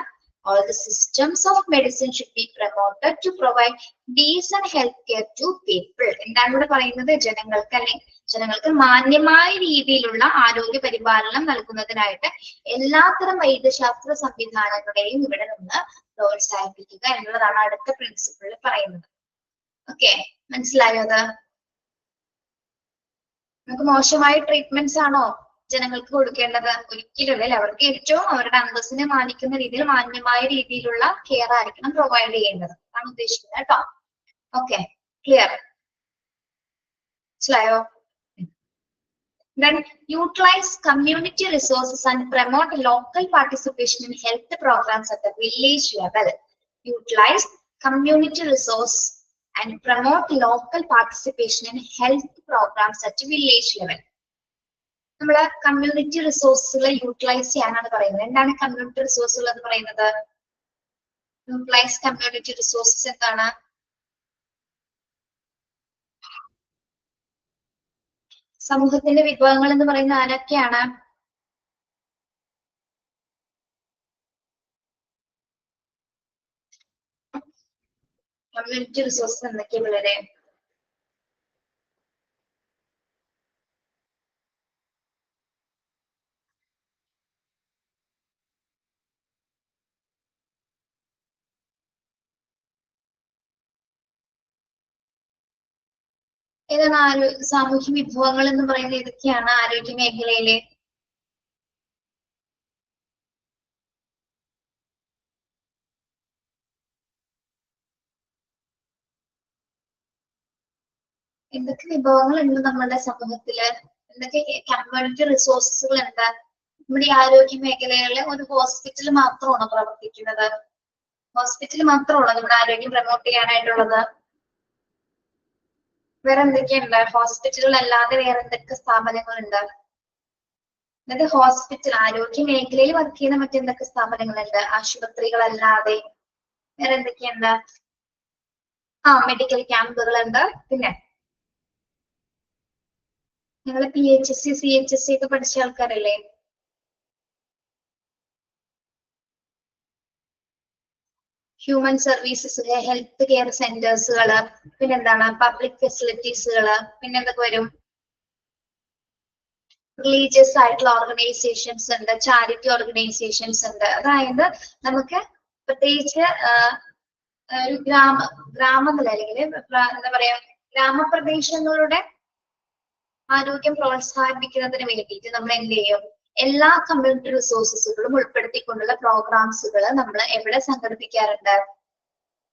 All the systems of medicine should be promoted to provide decent health care to people. എന്താണ് ഇവിടെ പറയുന്നത്? ജനങ്ങൾക്ക്, അല്ലെങ്കിൽ ജനങ്ങൾക്ക് മാന്യമായ രീതിയിലുള്ള ആരോഗ്യ പരിപാലനം നൽകുന്നതിനായിട്ട് എല്ലാത്തരം വൈദ്യശാസ്ത്ര സംവിധാനങ്ങളെയും ഇവിടെ നിന്ന് പ്രോത്സാഹിപ്പിക്കുക എന്നുള്ളതാണ് അടുത്ത പ്രിൻസിപ്പിളിൽ പറയുന്നത്. ഓക്കെ, മനസ്സിലായോ? അത് നമുക്ക് മോശമായ ട്രീറ്റ്മെന്റ്സ് ആണോ ജനങ്ങൾക്ക് കൊടുക്കേണ്ടത്? ഒരിക്കലും അല്ലേ. അവർക്ക് ഏറ്റവും അവരുടെ അന്തസ്സിനെ മാനിക്കുന്ന രീതിയിൽ മാന്യമായ രീതിയിലുള്ള കെയർ ആയിരിക്കണം പ്രൊവൈഡ് ചെയ്യേണ്ടത്, അതാണ് ഉദ്ദേശിക്കുന്നത് കേട്ടോ. Okay, clear? മനസ്സിലായോ? Then utilize community resources and promote local participation in health programs at the village level. Utilize community resource and promote local participation in health programs at village level. നമ്മള് കമ്മ്യൂണിറ്റി റിസോഴ്സുകൾ യൂട്ടിലൈസ് ചെയ്യാനാണ് പറയുന്നത്. എന്താണ് കമ്മ്യൂണിറ്റി റിസോഴ്സുകൾ എന്ന് പറയുന്നത്? യൂട്ടിലൈസ് കമ്മ്യൂണിറ്റി റിസോഴ്സസ് എന്താണ്? സമൂഹത്തിന്റെ വിഭവങ്ങൾ എന്ന് പറയുന്ന ആരൊക്കെയാണ്? കമ്മ്യൂണിറ്റി റിസോഴ്സസ് എന്തൊക്കെയാ പിള്ളേരെ? ഏതാണ് സാമൂഹ്യ വിഭവങ്ങൾ എന്ന് പറയുന്നത്? ഏതൊക്കെയാണ് ആരോഗ്യ മേഖലയിലെ? എന്തൊക്കെ വിഭവങ്ങളുണ്ട് നമ്മുടെ സമൂഹത്തില്? എന്തൊക്കെ കമ്മ്യൂണിറ്റി റിസോഴ്സുകൾ ഉണ്ട്? നമ്മുടെ ഈ ആരോഗ്യ മേഖലകളിൽ ഒരു ഹോസ്പിറ്റൽ മാത്രമാണോ പ്രവർത്തിക്കുന്നത്? ഹോസ്പിറ്റൽ മാത്രമാണോ നമ്മുടെ ആരോഗ്യം പ്രൊമോട്ട് ചെയ്യാനായിട്ടുള്ളത്? വേറെ എന്തൊക്കെയുണ്ട്? ഹോസ്പിറ്റലുകൾ അല്ലാതെ വേറെ എന്തൊക്കെ സ്ഥാപനങ്ങളുണ്ട്? എന്നിട്ട് ഹോസ്പിറ്റൽ, ആരോഗ്യ മേഖലയിൽ വർക്ക് ചെയ്യുന്ന മറ്റെന്തൊക്കെ സ്ഥാപനങ്ങളുണ്ട് ആശുപത്രികളല്ലാതെ? വേറെ എന്തൊക്കെയുണ്ട്? മെഡിക്കൽ ക്യാമ്പുകളുണ്ട്. പിന്നെ നിങ്ങൾ PHSC CHSC ഒക്കെ പഠിച്ച ആൾക്കാരല്ലേ? ഹ്യൂമൻ സർവീസസ്, ഹെൽത്ത് കെയർ സെന്റേഴ്സുകള്, പിന്നെന്താണ് പബ്ലിക് ഫെസിലിറ്റീസുകള്, പിന്നെന്തൊക്കെ വരും? റിലീജിയസ് ആയിട്ടുള്ള ഓർഗനൈസേഷൻസ് ഉണ്ട്, ചാരിറ്റി ഓർഗനൈസേഷൻസ് ഉണ്ട്. അതായത് നമുക്ക് പ്രത്യേകിച്ച് ഒരു ഗ്രാമത്തിൽ അല്ലെങ്കിൽ എന്താ പറയാ ഗ്രാമപ്രദേശങ്ങളുടെ ആരോഗ്യം പ്രോത്സാഹിപ്പിക്കുന്നതിന് വേണ്ടിയിട്ട് നമ്മൾ എന്ത് ചെയ്യും? എല്ലാ കമ്മ്യൂണിറ്റി റിസോഴ്സസുകളും ഉൾപ്പെടുത്തിക്കൊണ്ടുള്ള പ്രോഗ്രാംസുകൾ നമ്മൾ എവിടെ സംഘടിപ്പിക്കാറുണ്ട്?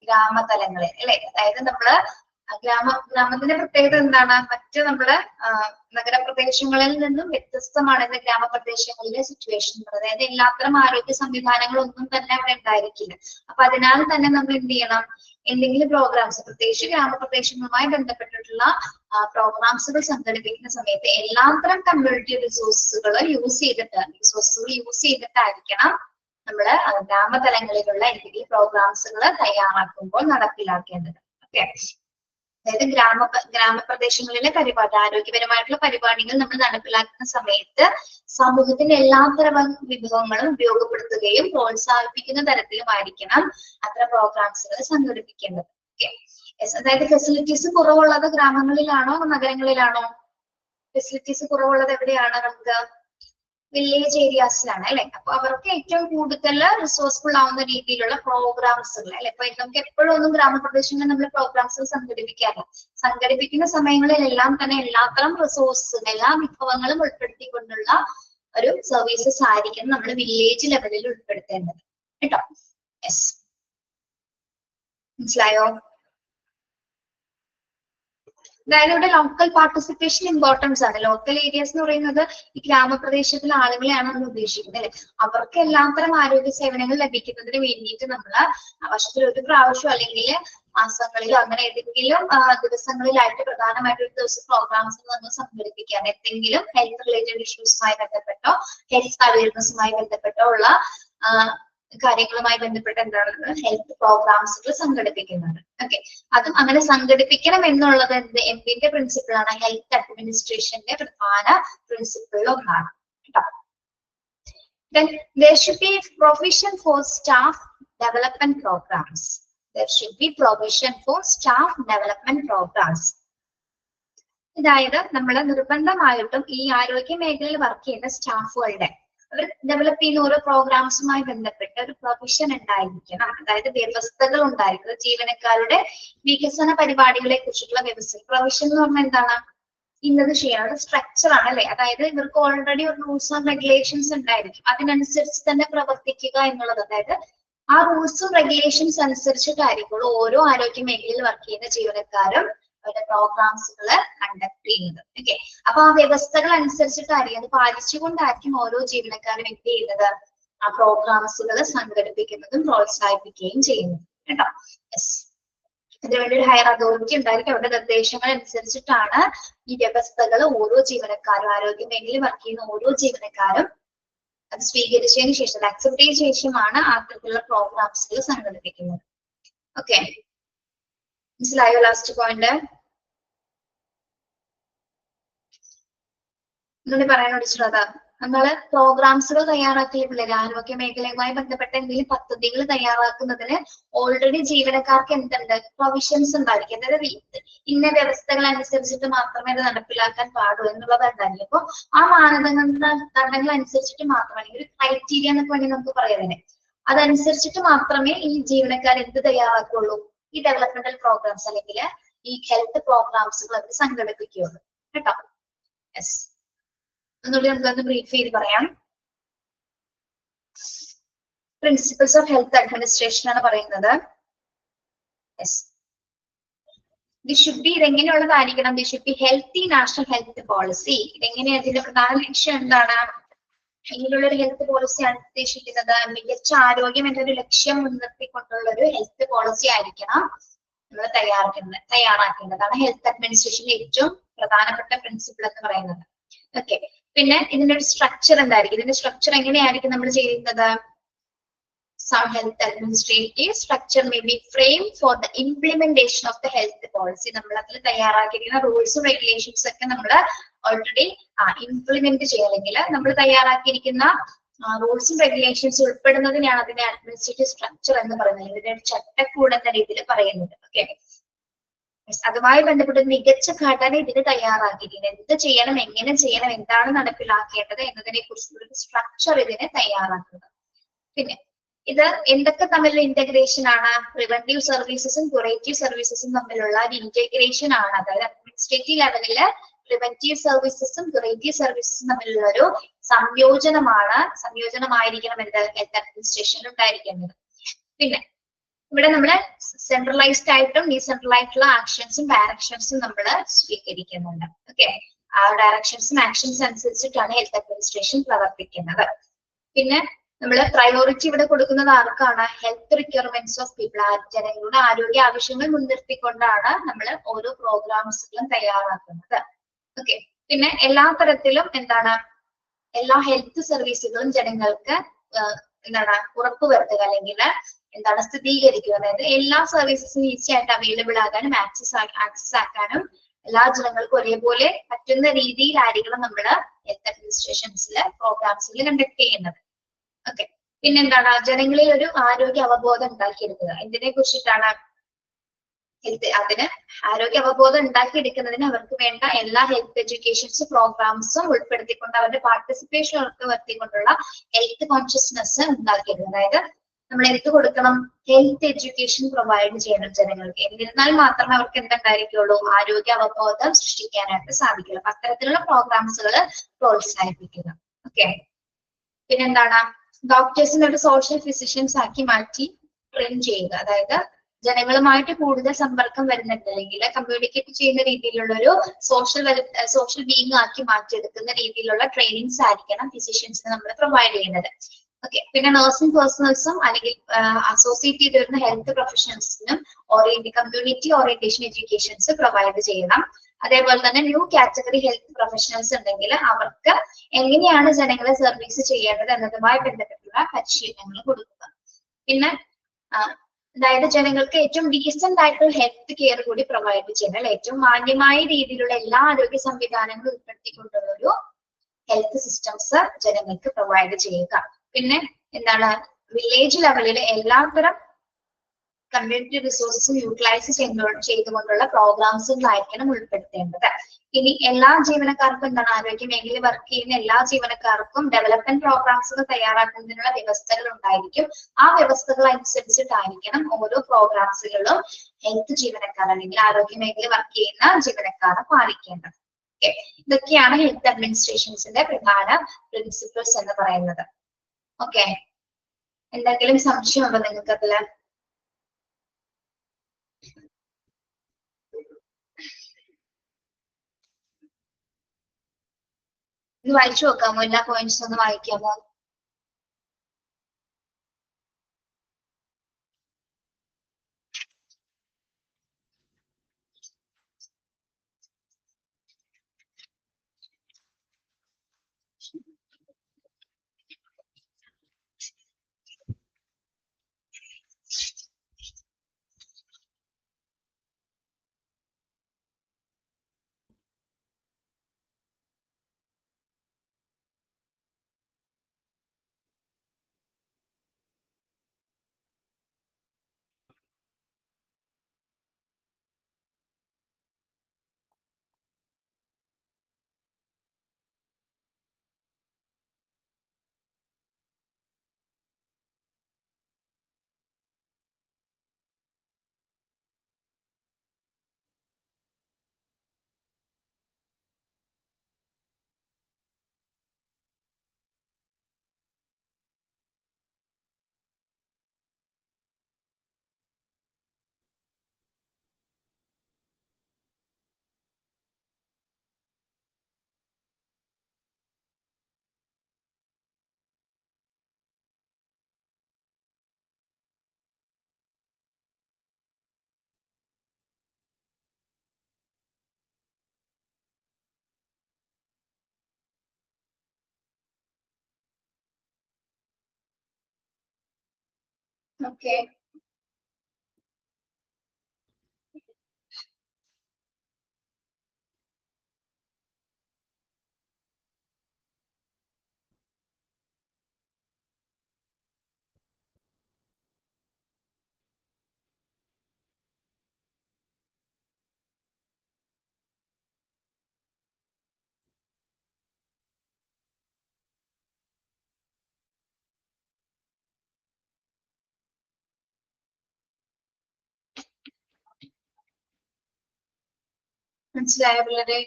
ഗ്രാമതലങ്ങളിൽ, അല്ലെ? അതായത് നമ്മള് ഗ്രാമത്തിന്റെ പ്രത്യേകത എന്താണ്? മറ്റ് നമ്മുടെ നഗരപ്രദേശങ്ങളിൽ നിന്നും വ്യത്യസ്തമാണ് ഇന്ന് ഗ്രാമപ്രദേശങ്ങളിലെ സിറ്റുവേഷൻ. അതായത് എല്ലാത്തരം ആരോഗ്യ സംവിധാനങ്ങളൊന്നും തന്നെ അവിടെ ഉണ്ടായിരിക്കില്ല. അപ്പൊ അതിനാൽ തന്നെ നമ്മൾ എന്ത് ചെയ്യണം? എന്തെങ്കിലും പ്രോഗ്രാംസ്, പ്രത്യേകിച്ച് ഗ്രാമപ്രദേശങ്ങളുമായി ബന്ധപ്പെട്ടിട്ടുള്ള പ്രോഗ്രാംസുകൾ സംഘടിപ്പിക്കുന്ന സമയത്ത് എല്ലാത്തരം കമ്മ്യൂണിറ്റി റിസോഴ്സുകൾ യൂസ് ചെയ്തിട്ടായിരിക്കണം നമ്മള് ഗ്രാമതലങ്ങളിലുള്ള എന്തെങ്കിലും പ്രോഗ്രാംസുകൾ തയ്യാറാക്കുമ്പോൾ നടപ്പിലാക്കേണ്ടത്. ഓക്കെ, അതായത് ഗ്രാമപ്രദേശങ്ങളിലെ പരിപാടി, ആരോഗ്യപരമായിട്ടുള്ള പരിപാടികൾ നമ്മൾ നടപ്പിലാക്കുന്ന സമയത്ത് സമൂഹത്തിന്റെ എല്ലാത്തരം വിഭവങ്ങളും ഉപയോഗപ്പെടുത്തുകയും പ്രോത്സാഹിപ്പിക്കുന്ന തരത്തിലുമായിരിക്കണം അത്തരം പ്രോഗ്രാംസുകൾ സംഘടിപ്പിക്കേണ്ടത്. അതായത് ഫെസിലിറ്റീസ് കുറവുള്ളത് ഗ്രാമങ്ങളിലാണോ നഗരങ്ങളിലാണോ? ഫെസിലിറ്റീസ് കുറവുള്ളത് എവിടെയാണ്? നമുക്ക് വില്ലേജ് ഏരിയാസിലാണ് അല്ലെ. അപ്പൊ അവർക്ക് ഏറ്റവും കൂടുതൽ റിസോഴ്സ്ഫുൾ ആവുന്ന രീതിയിലുള്ള പ്രോഗ്രാംസുകൾ അല്ലെ. ഇപ്പൊ നമുക്ക് എപ്പോഴും ഒന്നും ഗ്രാമപ്രദേശങ്ങളിൽ നമ്മൾ പ്രോഗ്രാംസുകൾ സംഘടിപ്പിക്കാറില്ല. സംഘടിപ്പിക്കുന്ന സമയങ്ങളിലെല്ലാം തന്നെ എല്ലാത്തരം റിസോഴ്സും എല്ലാ വിഭവങ്ങളും ഉൾപ്പെടുത്തിക്കൊണ്ടുള്ള ഒരു സർവീസസ് ആയിരിക്കും നമ്മൾ വില്ലേജ് ലെവലിൽ ഉൾപ്പെടുത്തേണ്ടത് കേട്ടോ. യെസ്, മനസ്സിലായോ? അതായത് ഇവിടെ ലോക്കൽ പാർട്ടിസിപ്പേഷൻ ഇമ്പോർട്ടൻസ് ആണ്. ലോക്കൽ ഏരിയാസ് എന്ന് പറയുന്നത് ഈ ഗ്രാമപ്രദേശത്തിലെ ആളുകളെയാണ് നമ്മൾ ഉദ്ദേശിക്കുന്നത് അല്ലെ. അവർക്ക് എല്ലാത്തരം ആരോഗ്യ സേവനങ്ങൾ ലഭിക്കുന്നതിന് വേണ്ടിയിട്ട് നമ്മൾ വർഷത്തിൽ ഒരു പ്രാവശ്യം അല്ലെങ്കിൽ മാസങ്ങളിലോ അങ്ങനെ ഏതെങ്കിലും ദിവസങ്ങളിലായിട്ട് പ്രധാനമായിട്ട് ഒരു ദിവസം പ്രോഗ്രാംസ് നമ്മൾ സംഘടിപ്പിക്കാൻ എന്തെങ്കിലും ഹെൽത്ത് റിലേറ്റഡ് ഇഷ്യൂസുമായി ബന്ധപ്പെട്ടോ ഹെൽത്ത് അവയർനെസ്സുമായി ബന്ധപ്പെട്ടോ ഉള്ള കാര്യങ്ങളുമായി ബന്ധപ്പെട്ട് എന്താണ് ഹെൽത്ത് പ്രോഗ്രാംസുകൾ സംഘടിപ്പിക്കുന്നത്. ഓക്കെ, അതും അങ്ങനെ സംഘടിപ്പിക്കണം എന്നുള്ളത് എന്തിന്റെ പ്രിൻസിപ്പിൾ ആണ്? ഹെൽത്ത് അഡ്മിനിസ്ട്രേഷന്റെ പ്രധാന പ്രിൻസിപ്പിൾ ഒന്നാണ് കേട്ടോ. Then there should be provision for staff development programs. There should be provision for staff development programs. അതായത് നമ്മൾ നിർബന്ധമായിട്ടും ഈ ആരോഗ്യ മേഖലയിൽ വർക്ക് ചെയ്യുന്ന സ്റ്റാഫുകളുടെ അവർ ഡെവലപ്പ് ചെയ്യുന്ന ഓരോ പ്രോഗ്രാംസുമായി ബന്ധപ്പെട്ട് ഒരു പ്രൊവിഷൻ ഉണ്ടായിരിക്കണം. അതായത് വ്യവസ്ഥകൾ ഉണ്ടായിരിക്കുന്നത് ജീവനക്കാരുടെ വികസന പരിപാടികളെ കുറിച്ചിട്ടുള്ള വ്യവസ്ഥ. പ്രൊവിഷൻ എന്ന് പറഞ്ഞാൽ എന്താണ്? ഇന്നത് ചെയ്യണം, ഒരു സ്ട്രക്ചർ ആണ് അല്ലെ. അതായത് ഇവർക്ക് ഓൾറെഡി ഒരു റൂൾസ് ആൻഡ് റെഗുലേഷൻസ് ഉണ്ടായിരിക്കും, അതിനനുസരിച്ച് തന്നെ പ്രവർത്തിക്കുക എന്നുള്ളത്. അതായത് ആ റൂൾസും റെഗുലേഷൻസ് അനുസരിച്ചിട്ടായിരിക്കും ഓരോ ആരോഗ്യ മേഖലയിൽ വർക്ക് ചെയ്യുന്ന ജീവനക്കാരും അവരുടെ പ്രോഗ്രാംസുകൾ കണ്ടക്ട് ചെയ്യുന്നത്. ഓക്കെ, അപ്പൊ ആ വ്യവസ്ഥകൾ അനുസരിച്ചിട്ടായിരിക്കും, അത് പാലിച്ചുകൊണ്ടായിരിക്കും ഓരോ ജീവനക്കാരും എന്ത് ചെയ്യുന്നത്? ആ പ്രോഗ്രാംസുകൾ സംഘടിപ്പിക്കുന്നതും പ്രോത്സാഹിപ്പിക്കുകയും ചെയ്യുന്നത് കേട്ടോ. യെസ്, ഇതിനുവേണ്ടി ഒരു ഹയർ അതോറിറ്റി ഉണ്ടായിരിക്കും. അവരുടെ നിർദ്ദേശങ്ങൾ അനുസരിച്ചിട്ടാണ് ഈ വ്യവസ്ഥകൾ ഓരോ ജീവനക്കാരും, ആരോഗ്യ മേഖലയിൽ വർക്ക് ചെയ്യുന്ന ഓരോ ജീവനക്കാരും അത് സ്വീകരിച്ചതിന് ശേഷം, അത് അക്സെപ്റ്റ് ചെയ്ത ശേഷമാണ് അത്തരത്തിലുള്ള പ്രോഗ്രാംസുകൾ സംഘടിപ്പിക്കുന്നത്. ഓക്കെ, മനസ്സിലായോ ലാസ്റ്റ് പോയിന്റ്? എന്നോട് പറയാനോട് ശ്രദ്ധ. നമ്മള് പ്രോഗ്രാംസുകൾ തയ്യാറാക്കിയിട്ടില്ല, ആരോഗ്യ മേഖലയുമായി ബന്ധപ്പെട്ട എന്തെങ്കിലും പദ്ധതികൾ തയ്യാറാക്കുന്നതിന് ഓൾറെഡി ജീവനക്കാർക്ക് എന്തുണ്ട്? പ്രൊവിഷൻസ് ഉണ്ടായിരിക്കും. അതായത് ഇന്ന വ്യവസ്ഥകൾ അനുസരിച്ചിട്ട് മാത്രമേ അത് നടപ്പിലാക്കാൻ പാടൂ എന്നുള്ളത് ഉണ്ടായിരിക്കും. അപ്പൊ ആ മാനദണ്ഡങ്ങൾ അനുസരിച്ചിട്ട് മാത്രമേ, ഒരു ക്രൈറ്റീരിയ എന്നൊക്കെ വേണ്ടി നമുക്ക് പറയാതെ, അതനുസരിച്ചിട്ട് മാത്രമേ ഈ ജീവനക്കാർ എന്ത് തയ്യാറാക്കുള്ളൂ? ഈ ഡെവലപ്മെന്റൽ പ്രോഗ്രാംസ് അല്ലെങ്കിൽ ഈ ഹെൽത്ത് പ്രോഗ്രാംസുകൾ അവർ സംഘടിപ്പിക്കുകയുള്ളൂ കേട്ടോ. യെസ്, ഒന്നുകൂടി നമുക്കൊന്ന് ബ്രീഫ് ചെയ്ത് പറയാം. പ്രിൻസിപ്പിൾസ് ഓഫ് ഹെൽത്ത് അഡ്മിനിസ്ട്രേഷൻ ആണ് പറയുന്നത്. യെസ്, ദിസ് ഷുഡ് ബി, ഇതെങ്ങനെയുള്ളതായിരിക്കണം? This should be healthy national health policy. ഇതെങ്ങനെയാണ്? ഇതിന്റെ പ്രധാന ലക്ഷ്യം എന്താണ്? ഇങ്ങനെയുള്ള ഒരു ഹെൽത്ത് പോളിസിയാണ് ഉദ്ദേശിക്കുന്നത്. മികച്ച ആരോഗ്യം എന്നൊരു ലക്ഷ്യം മുൻനിർത്തിക്കൊണ്ടുള്ള ഒരു ഹെൽത്ത് പോളിസി ആയിരിക്കണം നമ്മൾ തയ്യാറാക്കേണ്ടതാണ് ഹെൽത്ത് അഡ്മിനിസ്ട്രേഷനിലെ ഏറ്റവും പ്രധാനപ്പെട്ട പ്രിൻസിപ്പിൾ എന്ന് പറയുന്നത്. ഓക്കെ, പിന്നെ ഇതിന്റെ ഒരു സ്ട്രക്ചർ എന്തായിരിക്കും? ഇതിന്റെ സ്ട്രക്ചർ എങ്ങനെയായിരിക്കും നമ്മൾ ചെയ്യുന്നത്? Some health administrative structure may be framed for the implementation of the health policy. നമ്മൾ അതിൽ തയ്യാറാക്കിയിരിക്കുന്ന റൂൾസും റെഗുലേഷൻസ് ഒക്കെ നമ്മൾ ഓൾറെഡി ഇംപ്ലിമെന്റ് ചെയ്യണമെങ്കിൽ നമ്മൾ തയ്യാറാക്കിയിരിക്കുന്ന റൂൾസും റെഗുലേഷൻസ് ഉൾപ്പെടുന്നതിനാണ് അതിന്റെ അഡ്മിനിസ്ട്രേറ്റീവ് സ്ട്രക്ചർ എന്ന് പറയുന്നത്. ഇതിന്റെ ഒരു ചട്ടക്കൂട് എന്ന രീതിയിൽ പറയുന്നത്. ഓക്കെ, അതുമായി ബന്ധപ്പെട്ട മികച്ച ഘടന ഇതിന് തയ്യാറാക്കിയിരിക്കുന്നത്. എന്ത് ചെയ്യണം, എങ്ങനെ ചെയ്യണം, എന്താണ് നടപ്പിലാക്കേണ്ടത് എന്നതിനെ കുറിച്ചുള്ള ഒരു സ്ട്രക്ചർ ഇതിന് തയ്യാറാക്കുന്നത്. പിന്നെ ഇത് എന്തൊക്കെ തമ്മിലുള്ള ഇന്റഗ്രേഷൻ ആണ്? പ്രിവെന്റീവ് സർവീസസും ക്യൂറേറ്റീവ് സർവീസസും തമ്മിലുള്ള ഒരു ഇന്റഗ്രേഷൻ ആണ്. അതായത് അഡ്മിനിസ്ട്രേറ്റീവ് ലെവലില് പ്രിവെന്റീവ് സർവീസസും ക്യൂറേറ്റീവ് സർവീസസും തമ്മിലുള്ള ഒരു സംയോജനമായിരിക്കണം എന്ത് ഹെൽത്ത് അഡ്മിനിസ്ട്രേഷനിൽ ഉണ്ടായിരിക്കുന്നത്. പിന്നെ ഇവിടെ നമ്മള് സെൻട്രലൈസ്ഡ് ആയിട്ടും ഡീസെൻട്രലൈസ്ഡുള്ള ആക്ഷൻസും ഡയറക്ഷൻസും നമ്മൾ സ്വീകരിക്കുന്നുണ്ട്. ഓക്കെ, ആ ഡയറക്ഷൻസും ആക്ഷൻസ് അനുസരിച്ചിട്ടാണ് ഹെൽത്ത് അഡ്മിനിസ്ട്രേഷൻ പ്രവർത്തിക്കുന്നത്. പിന്നെ നമ്മൾ പ്രയോറിറ്റി ഇവിടെ കൊടുക്കുന്നത് ആർക്കാണ്? Health requirements of people. ജനങ്ങളുടെ ആരോഗ്യ ആവശ്യങ്ങൾ മുൻനിർത്തിക്കൊണ്ടാണ് നമ്മൾ ഓരോ പ്രോഗ്രാംസുകളും തയ്യാറാക്കുന്നത്. ഓക്കെ, പിന്നെ എല്ലാ തരത്തിലും എന്താണ്, എല്ലാ ഹെൽത്ത് സർവീസുകളും ജനങ്ങൾക്ക് എന്താണ് ഉറപ്പുവരുത്തുക അല്ലെങ്കിൽ എന്താണ് സ്ഥിരീകരിക്കുക. അതായത് എല്ലാ സർവീസസും ഈസി ആയിട്ട് അവൈലബിൾ ആകാനും ആക്സസ് ആക്കാനും എല്ലാ ജനങ്ങൾക്കും ഒരേപോലെ പറ്റുന്ന രീതിയിലായിരിക്കണം നമ്മൾ ഹെൽത്ത് അഡ്മിനിസ്ട്രേഷൻസിലെ പ്രോഗ്രാംസിൽ കണ്ടക്ട് ചെയ്യുന്നത്. ഓക്കെ, പിന്നെന്താണ് ജനങ്ങളിൽ ഒരു ആരോഗ്യ അവബോധം ഉണ്ടാക്കിയെടുക്കുക. എന്തിനെ കുറിച്ചിട്ടാണ്? അതിന് ആരോഗ്യ അവബോധം ഉണ്ടാക്കിയെടുക്കുന്നതിന് അവർക്ക് വേണ്ട എല്ലാ ഹെൽത്ത് എഡ്യൂക്കേഷൻസ് പ്രോഗ്രാംസും ഉൾപ്പെടുത്തിക്കൊണ്ട് അവരുടെ പാർട്ടിസിപ്പേഷൻ ഉറപ്പുവരുത്തിക്കൊണ്ടുള്ള ഹെൽത്ത് കോൺഷ്യസ്നെസ് ഉണ്ടാക്കിയെടുക്കുക. അതായത് നമ്മൾ എന്ത് കൊടുക്കണം? ഹെൽത്ത് എഡ്യൂക്കേഷൻ പ്രൊവൈഡ് ചെയ്യണം ജനങ്ങൾക്ക്. എന്നിരുന്നാൽ മാത്രമേ അവർക്ക് എന്തുണ്ടായിരിക്കുള്ളൂ? ആരോഗ്യ അവബോധം സൃഷ്ടിക്കാനായിട്ട് സാധിക്കുള്ളൂ. അപ്പൊ അത്തരത്തിലുള്ള പ്രോഗ്രാംസുകൾ പ്രോത്സാഹിപ്പിക്കുക. ഓക്കെ, പിന്നെന്താണ്? ഡോക്ടേഴ്സിനെ ഒരു സോഷ്യൽ ഫിസിഷ്യൻസ് ആക്കി മാറ്റി ട്രെയിൻ ചെയ്യുക. അതായത് ജനങ്ങളുമായിട്ട് കൂടുതൽ സമ്പർക്കം വരുന്നുണ്ട്, അല്ലെങ്കിൽ കമ്മ്യൂണിക്കേറ്റ് ചെയ്യുന്ന രീതിയിലുള്ള ഒരു സോഷ്യൽ ബീയിങ് ആക്കി മാറ്റിയെടുക്കുന്ന രീതിയിലുള്ള ട്രെയിനിങ്സ് ആയിരിക്കണം ഫിസിഷ്യൻസിന് നമ്മൾ പ്രൊവൈഡ് ചെയ്യുന്നത്. ഓക്കെ, പിന്നെ നഴ്സിംഗ് പേഴ്സണൽസും അല്ലെങ്കിൽ അസോസിയേറ്റ് ചെയ്ത് വരുന്ന ഹെൽത്ത് പ്രൊഫഷണൽസിനും കമ്മ്യൂണിറ്റി ഓറിയന്റേഷൻ എഡ്യൂക്കേഷൻസ് പ്രൊവൈഡ് ചെയ്യണം. അതേപോലെ തന്നെ ന്യൂ കാറ്റഗറി ഹെൽത്ത് പ്രൊഫഷണൽസ് ഉണ്ടെങ്കിൽ അവർക്ക് എങ്ങനെയാണ് ജനങ്ങളെ സർവീസ് ചെയ്യേണ്ടത് എന്നതുമായി ബന്ധപ്പെട്ടുള്ള പരിശീലനങ്ങൾ കൊടുക്കുക. പിന്നെ അതായത് ജനങ്ങൾക്ക് ഏറ്റവും ഡീസന്റ് ആയിട്ടുള്ള ഹെൽത്ത് കെയർ കൂടി പ്രൊവൈഡ് ചെയ്യണം. ഏറ്റവും മാന്യമായ രീതിയിലുള്ള എല്ലാ ആരോഗ്യ സംവിധാനങ്ങളും ഉൾപ്പെടുത്തിക്കൊണ്ടുള്ള ഒരു ഹെൽത്ത് സിസ്റ്റംസ് ജനങ്ങൾക്ക് പ്രൊവൈഡ് ചെയ്യുക. പിന്നെ എന്താണ്? വില്ലേജ് ലെവലിലെ എല്ലാത്തരം കമ്മ്യൂണിറ്റി റിസോഴ്സസും യൂട്ടിലൈസ് ചെയ്തുകൊണ്ടുള്ള പ്രോഗ്രാംസുകളായിരിക്കണം ഉൾപ്പെടുത്തേണ്ടത്. ഇനി എല്ലാ ജീവനക്കാർക്കും എന്താണ്? ആരോഗ്യ മേഖലയിൽ വർക്ക് ചെയ്യുന്ന എല്ലാ ജീവനക്കാർക്കും ഡെവലപ്മെന്റ് പ്രോഗ്രാംസുകൾ തയ്യാറാക്കുന്നതിനുള്ള വ്യവസ്ഥകൾ ഉണ്ടായിരിക്കും. ആ വ്യവസ്ഥകൾ അനുസരിച്ചിട്ടായിരിക്കണം ഓരോ പ്രോഗ്രാംസുകളും ഹെൽത്ത് ജീവനക്കാർ അല്ലെങ്കിൽ ആരോഗ്യ മേഖലയിൽ വർക്ക് ചെയ്യുന്ന ജീവനക്കാർ പാലിക്കേണ്ടത്. ഓക്കെ, ഇതൊക്കെയാണ് ഹെൽത്ത് അഡ്മിനിസ്ട്രേഷൻസിന്റെ പ്രധാന പ്രിൻസിപ്പിൾസ് എന്ന് പറയുന്നത്. ഓക്കെ, എന്തെങ്കിലും സംശയമുണ്ടോ നിങ്ങൾക്ക് അതില്? ഇത് വായിച്ചു നോക്കാമോ? എല്ലാ പോയിന്റ്സ് ഒന്ന് വായിക്കാമോ? ഓക്കെ, മനസ്സിലായോ പിള്ളേരെ?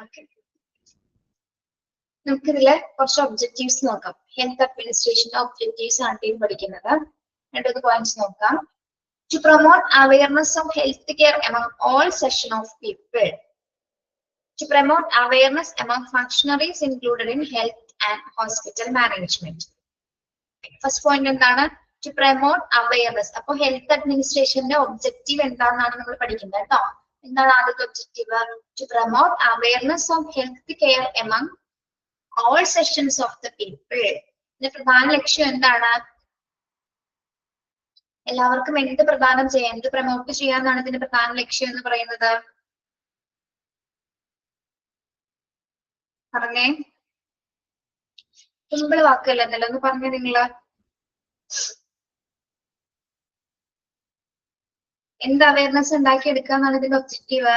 ഓക്കെ, നമുക്കിതിലെ കുറച്ച് ഒബ്ജക്റ്റീവ്സ് നോക്കാം. ഹെൽത്ത് അഡ്മിനിസ്ട്രേഷന്റെ ഒബ്ജക്റ്റീവ്സ് ആണ് ടീം പഠിക്കുന്നത്. രണ്ടു പോയിന്റ്സ് നോക്കാം. To promote awareness of healthcare among all section of people. To promote awareness among functionaries included in health and hospital management. First point എന്താണ്? To promote awareness. അപ്പൊ ഹെൽത്ത് അഡ്മിനിസ്ട്രേഷന്റെ ഒബ്ജക്റ്റീവ് എന്താണെന്നാണ് നമ്മൾ പഠിക്കുന്നത് കേട്ടോ. എന്താണ് ആദ്യത്തെ objective? To promote awareness of health care among all sections of the people. ഇതിന്റെ പ്രധാന ലക്ഷ്യം എന്താണ്? എല്ലാവർക്കും എന്ത് പ്രദാനം ചെയ്യാം, എന്ത് പ്രൊമോട്ട് ചെയ്യാന്നാണ് ഇതിന്റെ പ്രധാന ലക്ഷ്യം എന്ന് പറയുന്നത്? പറഞ്ഞേ. സിമ്പിൾ വാക്കല്ല എന്നല്ലോ, ഒന്ന് പറഞ്ഞേ നിങ്ങള്. എന്ത് അവയർനെസ് ഉണ്ടാക്കിയെടുക്കുക എന്നാണ് ഇതിന്റെ ഒബ്ജക്റ്റീവ്?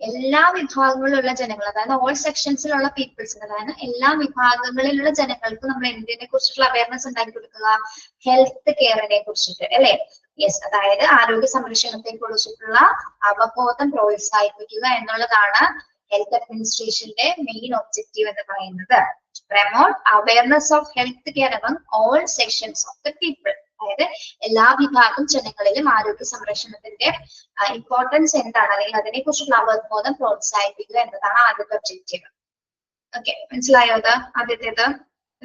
എല്ലാ വിഭാഗങ്ങളിലുള്ള ജനങ്ങൾ, അതായത് ഓൾ സെക്ഷൻസിലുള്ള പീപ്പിൾസിന്, അതായത് എല്ലാ വിഭാഗങ്ങളിലുള്ള ജനങ്ങൾക്ക് നമ്മൾ എന്തിനെ കുറിച്ചിട്ടുള്ള അവയർനെസ് ഉണ്ടാക്കി കൊടുക്കുക? ഹെൽത്ത് കെയറിനെ കുറിച്ചിട്ട് അല്ലെ? യെസ്, അതായത് ആരോഗ്യ സംരക്ഷണത്തെ കുറിച്ചിട്ടുള്ള അവബോധം പ്രോത്സാഹിപ്പിക്കുക എന്നുള്ളതാണ് ഹെൽത്ത് അഡ്മിനിസ്ട്രേഷന്റെ മെയിൻ ഒബ്ജക്റ്റീവ് എന്ന് പറയുന്നത്. Promote awareness of health care among all sections of the people, അതായത് എല്ലാ വിഭാഗം ജനങ്ങളിലും ആരോഗ്യ സംരക്ഷണത്തിന്റെ ഇമ്പോർട്ടൻസ് എന്താണ്, അല്ലെങ്കിൽ അതിനെ കുറിച്ചുള്ള അവബോധം പ്രോത്സാഹിപ്പിക്കുക എന്നതാണ് ആദ്യത്തെ ഒബ്ജക്റ്റീവ്. ഓക്കെ, മനസ്സിലായോ? അത് ആദ്യത്തേത്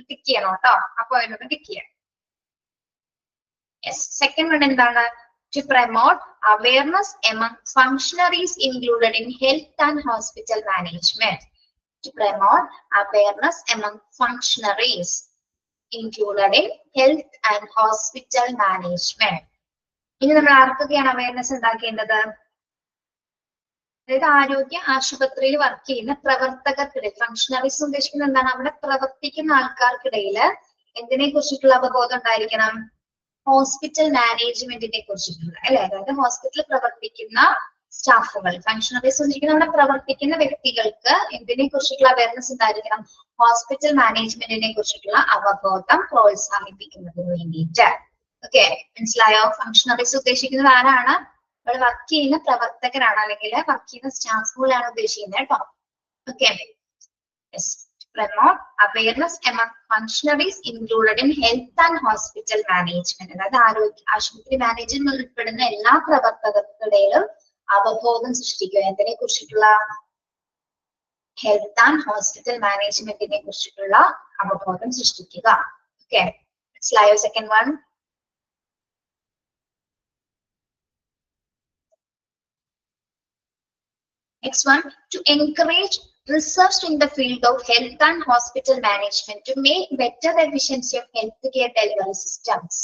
ടിക്ക് ചെയ്യണം കേട്ടോ. അപ്പൊ അതിനൊന്ന് ടിക്ക് ചെയ്യാം. യെസ്, സെക്കൻഡ് വൺ എന്താണ്? To promote awareness among functionaries included in health and hospital management. To promote awareness among functionaries included in health and hospital management. ഇനി നമ്മൾ ആർക്കൊക്കെയാണ് അവയർനെസ് ഉണ്ടാക്കേണ്ടത്? അതായത് ആരോഗ്യ ആശുപത്രിയിൽ വർക്ക് ചെയ്യുന്ന പ്രവർത്തകർക്കിടയിൽ, ഫങ്ഷണറീസ് ഉദ്ദേശിക്കുന്നത് എന്താണ്? അവിടെ പ്രവർത്തിക്കുന്ന ആൾക്കാർക്കിടയിൽ എന്തിനെ കുറിച്ചിട്ടുള്ള അവബോധം ഉണ്ടായിരിക്കണം? ഹോസ്പിറ്റൽ മാനേജ്മെന്റിനെ കുറിച്ചിട്ടുള്ള അല്ലെ? അതായത് ഹോസ്പിറ്റലിൽ പ്രവർത്തിക്കുന്ന സ്റ്റാഫുകൾ, ഫങ്ഷണറീസ് ഉദ്ദേശിക്കുന്നത് അവിടെ പ്രവർത്തിക്കുന്ന വ്യക്തികൾക്ക് എന്തിനെ കുറിച്ചിട്ടുള്ള അവയർനെസ് ഉണ്ടായിരിക്കണം? ഹോസ്പിറ്റൽ മാനേജ്മെന്റിനെ കുറിച്ചിട്ടുള്ള അവബോധം പ്രോത്സാഹിപ്പിക്കുന്നതിന് വേണ്ടിയിട്ട്. ഓക്കെ, മനസ്സിലായോ? ഫങ്ഷണറീസ് ഉദ്ദേശിക്കുന്നത് ആരാണ്? അവിടെ വർക്ക് ചെയ്യുന്ന പ്രവർത്തകരാണ്, അല്ലെങ്കിൽ വർക്ക് ചെയ്യുന്ന സ്റ്റാഫുകളാണ് ഉദ്ദേശിക്കുന്നത് കേട്ടോ. Okay, promote awareness among functionaries included in health and hospital management. അതായത് ആരോഗ്യ ആശുപത്രി മാനേജ്മെന്റ് ഉൾപ്പെടുന്ന എല്ലാ പ്രവർത്തകർക്കിടയിലും അവബോധം സൃഷ്ടിക്കുക. എന്തിനെ കുറിച്ചിട്ടുള്ള? ഹെൽത്ത് ആൻഡ് ഹോസ്പിറ്റൽ മാനേജ്മെന്റിനെ കുറിച്ചിട്ടുള്ള അവബോധം സൃഷ്ടിക്കുക. ഓക്കെ, മനസ്സിലായോ? Second one. Next one, to encourage research in the field of health and hospital management to make better the efficiency of healthcare delivery systems.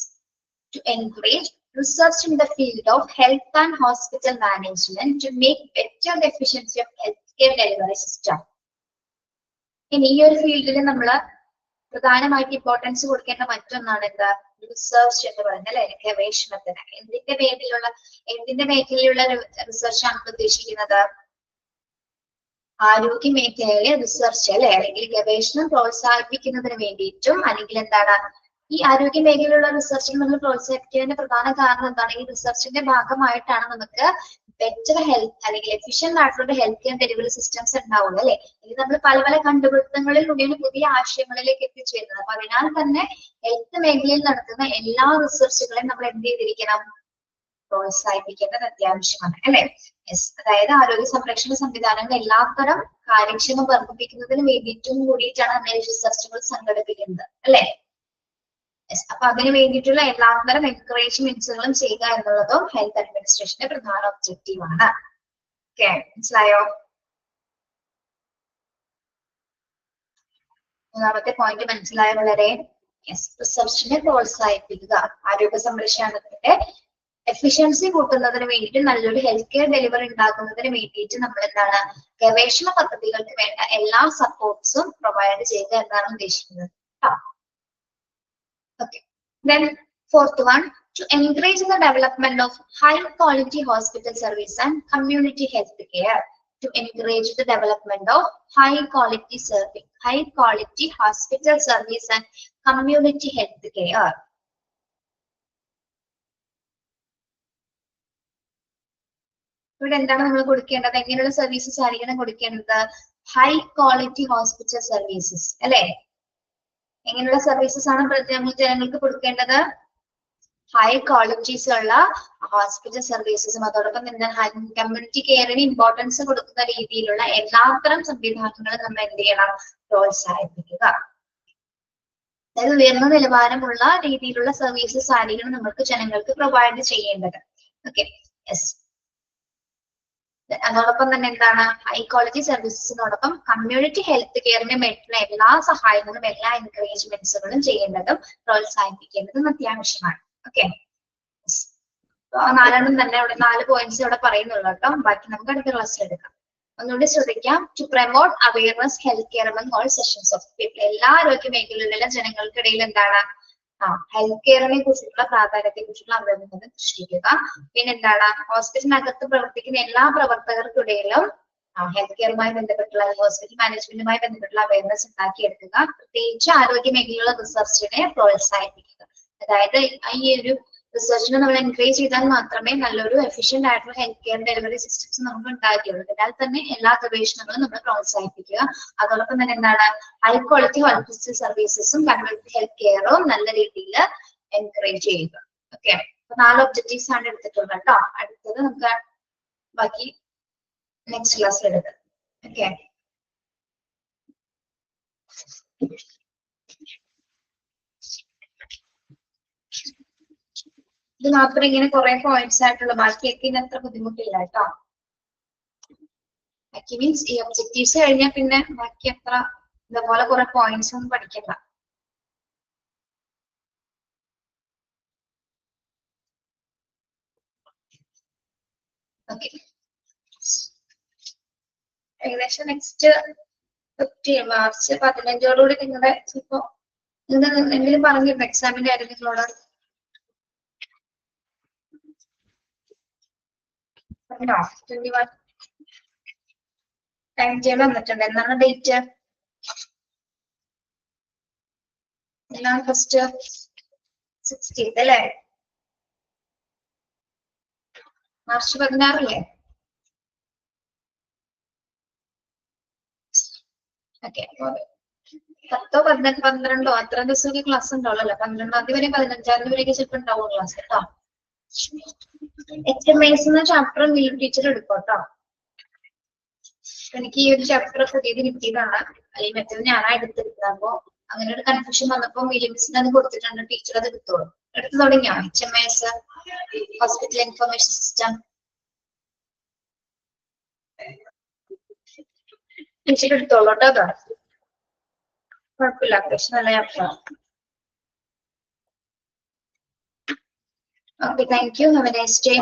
To encourage research in the field of health and hospital management to make better the efficiency of healthcare delivery system. ഇനി ഈ ഒരു ഫീൽഡിൽ നമ്മൾ പ്രധാനമായിട്ട് ഇമ്പോർട്ടൻസ് കൊടുക്കേണ്ട മറ്റൊന്നാണ് എന്താ? റിസർച്ച് എന്ന് പറയുന്നത് അല്ലെ? ഗവേഷണത്തിന്. എന്തിന്റെ മേഖലയിലുള്ള റിസർച്ച് ആണ് ഉദ്ദേശിക്കുന്നത്? ആരോഗ്യ മേഖലയിലെ റിസർച്ച് അല്ലെ? അല്ലെങ്കിൽ ഗവേഷണം പ്രോത്സാഹിപ്പിക്കുന്നതിന് വേണ്ടിയിട്ടും, അല്ലെങ്കിൽ എന്താണ് ഈ ആരോഗ്യ മേഖലയിലുള്ള റിസർച്ചിൽ നമ്മൾ പ്രോത്സാഹിപ്പിക്കുന്നതിന്റെ പ്രധാന കാരണം എന്താണ്? ഈ റിസർച്ചിന്റെ ഭാഗമായിട്ടാണ് നമുക്ക് ബെറ്റർ ഹെൽത്ത് അല്ലെങ്കിൽ എഫിഷ്യന്റ് ആയിട്ടുള്ള ഹെൽത്ത് കെയർ ഡെലിവറി സിസ്റ്റംസ് ഉണ്ടാവുള്ളൂ അല്ലെ? അല്ലെങ്കിൽ നമ്മൾ പല പല കണ്ടുപിടുത്തങ്ങളിലൂടെയാണ് പുതിയ ആശയങ്ങളിലേക്ക് എത്തിച്ചേരുന്നത്. അപ്പൊ അതിനാൽ തന്നെ ഹെൽത്ത് മേഖലയിൽ നടത്തുന്ന എല്ലാ റിസർച്ചുകളെയും നമ്മൾ എന്ത് ചെയ്തിരിക്കണം? പ്രോത്സാഹിപ്പിക്കേണ്ടത് അത്യാവശ്യമാണ് അല്ലെ? അതായത് ആരോഗ്യ സംരക്ഷണ സംവിധാനങ്ങൾ എല്ലാത്തരം കാര്യക്ഷമം വർദ്ധിപ്പിക്കുന്നതിന് വേണ്ടിയിട്ടും കൂടിയിട്ടാണ് നമ്മൾ റിസർച്ചുകൾ സംഘടിപ്പിക്കുന്നത് അല്ലെ? അപ്പൊ അതിന് വേണ്ടിയിട്ടുള്ള എല്ലാത്തരം എൻകറേജ്മെന്റ്സുകളും ചെയ്യുക എന്നുള്ളതും ഹെൽത്ത് അഡ്മിനിസ്ട്രേഷന്റെ പ്രധാന ഒബ്ജക്റ്റീവ് ആണ്. ഓക്കെ, മനസ്സിലായോ? മൂന്നാമത്തെ പോയിന്റ് മനസ്സിലായ വളരെ? റിസർച്ചിനെ പ്രോത്സാഹിപ്പിക്കുക, ആരോഗ്യ സംരക്ഷണത്തിന്റെ എഫിഷ്യൻസി കൂട്ടുന്നതിന് വേണ്ടിയിട്ട്, നല്ലൊരു ഹെൽത്ത് കെയർ ഡെലിവറി ഉണ്ടാക്കുന്നതിന് വേണ്ടിയിട്ട് നമ്മൾ എന്താണ്? ഗവേഷണ പദ്ധതികൾക്ക് വേണ്ട എല്ലാ സപ്പോർട്ട്സും പ്രൊവൈഡ് ചെയ്യുക എന്നാണ് ഉദ്ദേശിക്കുന്നത്. Okay. Then fourth one, to encourage the development of high quality hospital service and community health care. To encourage the development of high quality hospital service and community health care. ഇവിടെ എന്താണ് നമ്മൾ കൊടുക്കേണ്ടത്? എങ്ങനെയുള്ള സർവീസസ് ആയിരിക്കണം കൊടുക്കേണ്ടത്? ഹൈ ക്വാളിറ്റി ഹോസ്പിറ്റൽ സർവീസസ് അല്ലെ? എങ്ങനെയുള്ള സർവീസസ് ആണ് ജനങ്ങൾക്ക് കൊടുക്കേണ്ടത്? ഹൈ ക്വാളിറ്റീസ് ഉള്ള ഹോസ്പിറ്റൽ സർവീസസും അതോടൊപ്പം തന്നെ കമ്മ്യൂണിറ്റി കെയറിന് ഇമ്പോർട്ടൻസ് കൊടുക്കുന്ന രീതിയിലുള്ള എല്ലാത്തരം സംവിധാനങ്ങളും നമ്മൾ എന്ത് ചെയ്യണം? പ്രോത്സാഹിപ്പിക്കുക. അതായത് ഉയർന്ന നിലവാരമുള്ള രീതിയിലുള്ള സർവീസസ് ആയിരിക്കണം നമുക്ക് ജനങ്ങൾക്ക് പ്രൊവൈഡ് ചെയ്യേണ്ടത്. Okay, yes. അതോടൊപ്പം തന്നെ എന്താണ് ഹൈ ക്വാളിറ്റി സർവീസസിനോടൊപ്പം കമ്മ്യൂണിറ്റി ഹെൽത്ത് കെയറിന് വേണ്ടിയിട്ടുള്ള എല്ലാ സഹായങ്ങളും എല്ലാ എൻകറേജ്മെന്റ്സുകളും ചെയ്യേണ്ടതും പ്രോത്സാഹിപ്പിക്കേണ്ടതും അത്യാവശ്യമാണ്. ഓക്കെ, നാലെണ്ണം തന്നെ ഇവിടെ 4 പോയിന്റ്സ് ഇവിടെ പറയുന്നുള്ളൂ കേട്ടോ. ബാക്കി നമുക്ക് അടുത്ത ക്ലാസ്സിൽ എടുക്കാം. ഒന്നുകൂടി ശ്രദ്ധിക്കാം. To promote awareness health care among all sections of people. എല്ലാ ആരോഗ്യ മേഖലകളിലെ ജനങ്ങൾക്കിടയിൽ എന്താണ് ഹെൽത്ത് കെയറിനെ കുറിച്ചുള്ള പ്രാധാന്യത്തെ കുറിച്ചുള്ള അവബോധം സൃഷ്ടിക്കുക. പിന്നെ എന്താണ് ഹോസ്പിറ്റലിനകത്ത് പ്രവർത്തിക്കുന്ന എല്ലാ പ്രവർത്തകർക്കിടയിലും ഹെൽത്ത് കെയറുമായി ബന്ധപ്പെട്ടുള്ള ഹോസ്പിറ്റൽ മാനേജ്മെന്റുമായി ബന്ധപ്പെട്ടുള്ള അവയർനെസ് ഉണ്ടാക്കിയെടുക്കുക. പ്രത്യേകിച്ച് ആരോഗ്യ മേഖലയിലുള്ള റിസർച്ചിനെ പ്രോത്സാഹിപ്പിക്കുക. അതായത് ഈ ഒരു റിസർച്ചിനെ നമ്മൾ എൻകറേജ് ചെയ്താൽ മാത്രമേ നല്ലൊരു എഫിഷ്യന്റ് ആയിട്ടുള്ള ഹെൽത്ത് കെയർ ഡെലിവറി സിസ്റ്റംസ് നമുക്ക് ഉണ്ടാക്കിയുള്ളൂ. അതിനാൽ തന്നെ എല്ലാ ഗവേഷണങ്ങളും നമ്മൾ പ്രോത്സാഹിപ്പിക്കുക. അതോടൊപ്പം തന്നെ എന്താണ് ഹൈ ക്വാളിറ്റി ഹോസ്പിറ്റൽ സർവീസസും കമ്മ്യൂണിറ്റി ഹെൽത്ത് കെയറും നല്ല രീതിയിൽ എൻകറേജ് ചെയ്യുക. ഓക്കെ, അപ്പൊ 4 ഒബ്ജക്റ്റീവ്സ് ആണ് എടുത്തിട്ടുള്ളത് കേട്ടോ. അടുത്തത് നമുക്ക് ബാക്കി നെക്സ്റ്റ് ക്ലാസ്സിൽ എടുക്കാം. ഓക്കെ, ഇത് മാത്രം ഇങ്ങനെ കുറെ പോയിന്റ്സ് ആയിട്ടുള്ള, ബാക്കിയൊക്കെ ഇനി അത്ര ബുദ്ധിമുട്ടില്ല കേട്ടോ. ബാക്കി മീൻസ് ഈ ഒബ്ജക്റ്റീവ്സ് കഴിഞ്ഞാൽ പിന്നെ ബാക്കി അത്ര ഇതുപോലെ കുറെ പോയിന്റ്സ് ഒന്നും പഠിക്കണ്ട. ഓക്കെ, ഏകദേശം നെക്സ്റ്റ് മാർച്ച് 15ഓടുകൂടി നിങ്ങളുടെ ചിലപ്പോ എന്തെങ്കിലും പറഞ്ഞിരുന്നു എക്സാമിന്റെ കാര്യം നിങ്ങളോട്? പറഞ്ഞോ? 21 ടൈം ടേബിൾ വന്നിട്ടുണ്ട്. എന്നാണ് ഡേറ്റ്? എന്നാണ് ഫസ്റ്റ് 16th അല്ലേ? മാർച്ച് 16 ഓക്കെ, 10ഓ 12ഓ അത്ര ദിവസമൊക്കെ ക്ലാസ് ഉണ്ടാവുമല്ലോ. 12ആം തീയതി വരെ 15ആം തീയതി വരെയൊക്കെ ചിലപ്പോൾ ഉണ്ടാവും ക്ലാസ് കേട്ടോ. HMIS എന്ന ചാപ്റ്റർ നീലു ടീച്ചർ എടുക്കും കേട്ടോ. എനിക്ക് ഈ ഒരു ചാപ്റ്റർ പുതിയത് കിട്ടിയതാണ്, അല്ലെങ്കിൽ മറ്റേത് ഞാനാ എടുത്തെടുത്തത്. അപ്പോ അങ്ങനെ ഒരു കൺഫ്യൂഷൻ വന്നപ്പോ മിലിമിസിന് അത് കൊടുത്തിട്ടുണ്ട്. ടീച്ചർ അത് എടുത്തോളൂ. എടുത്തു തുടങ്ങിയോ HMIS hospital information system? Teacher എടുത്തോളൂ കേട്ടോ. അതാ കുഴപ്പമില്ല, അത്യാവശ്യം നല്ല ചാപ്റ്ററാണ്. Okay, thank you. Have a nice day.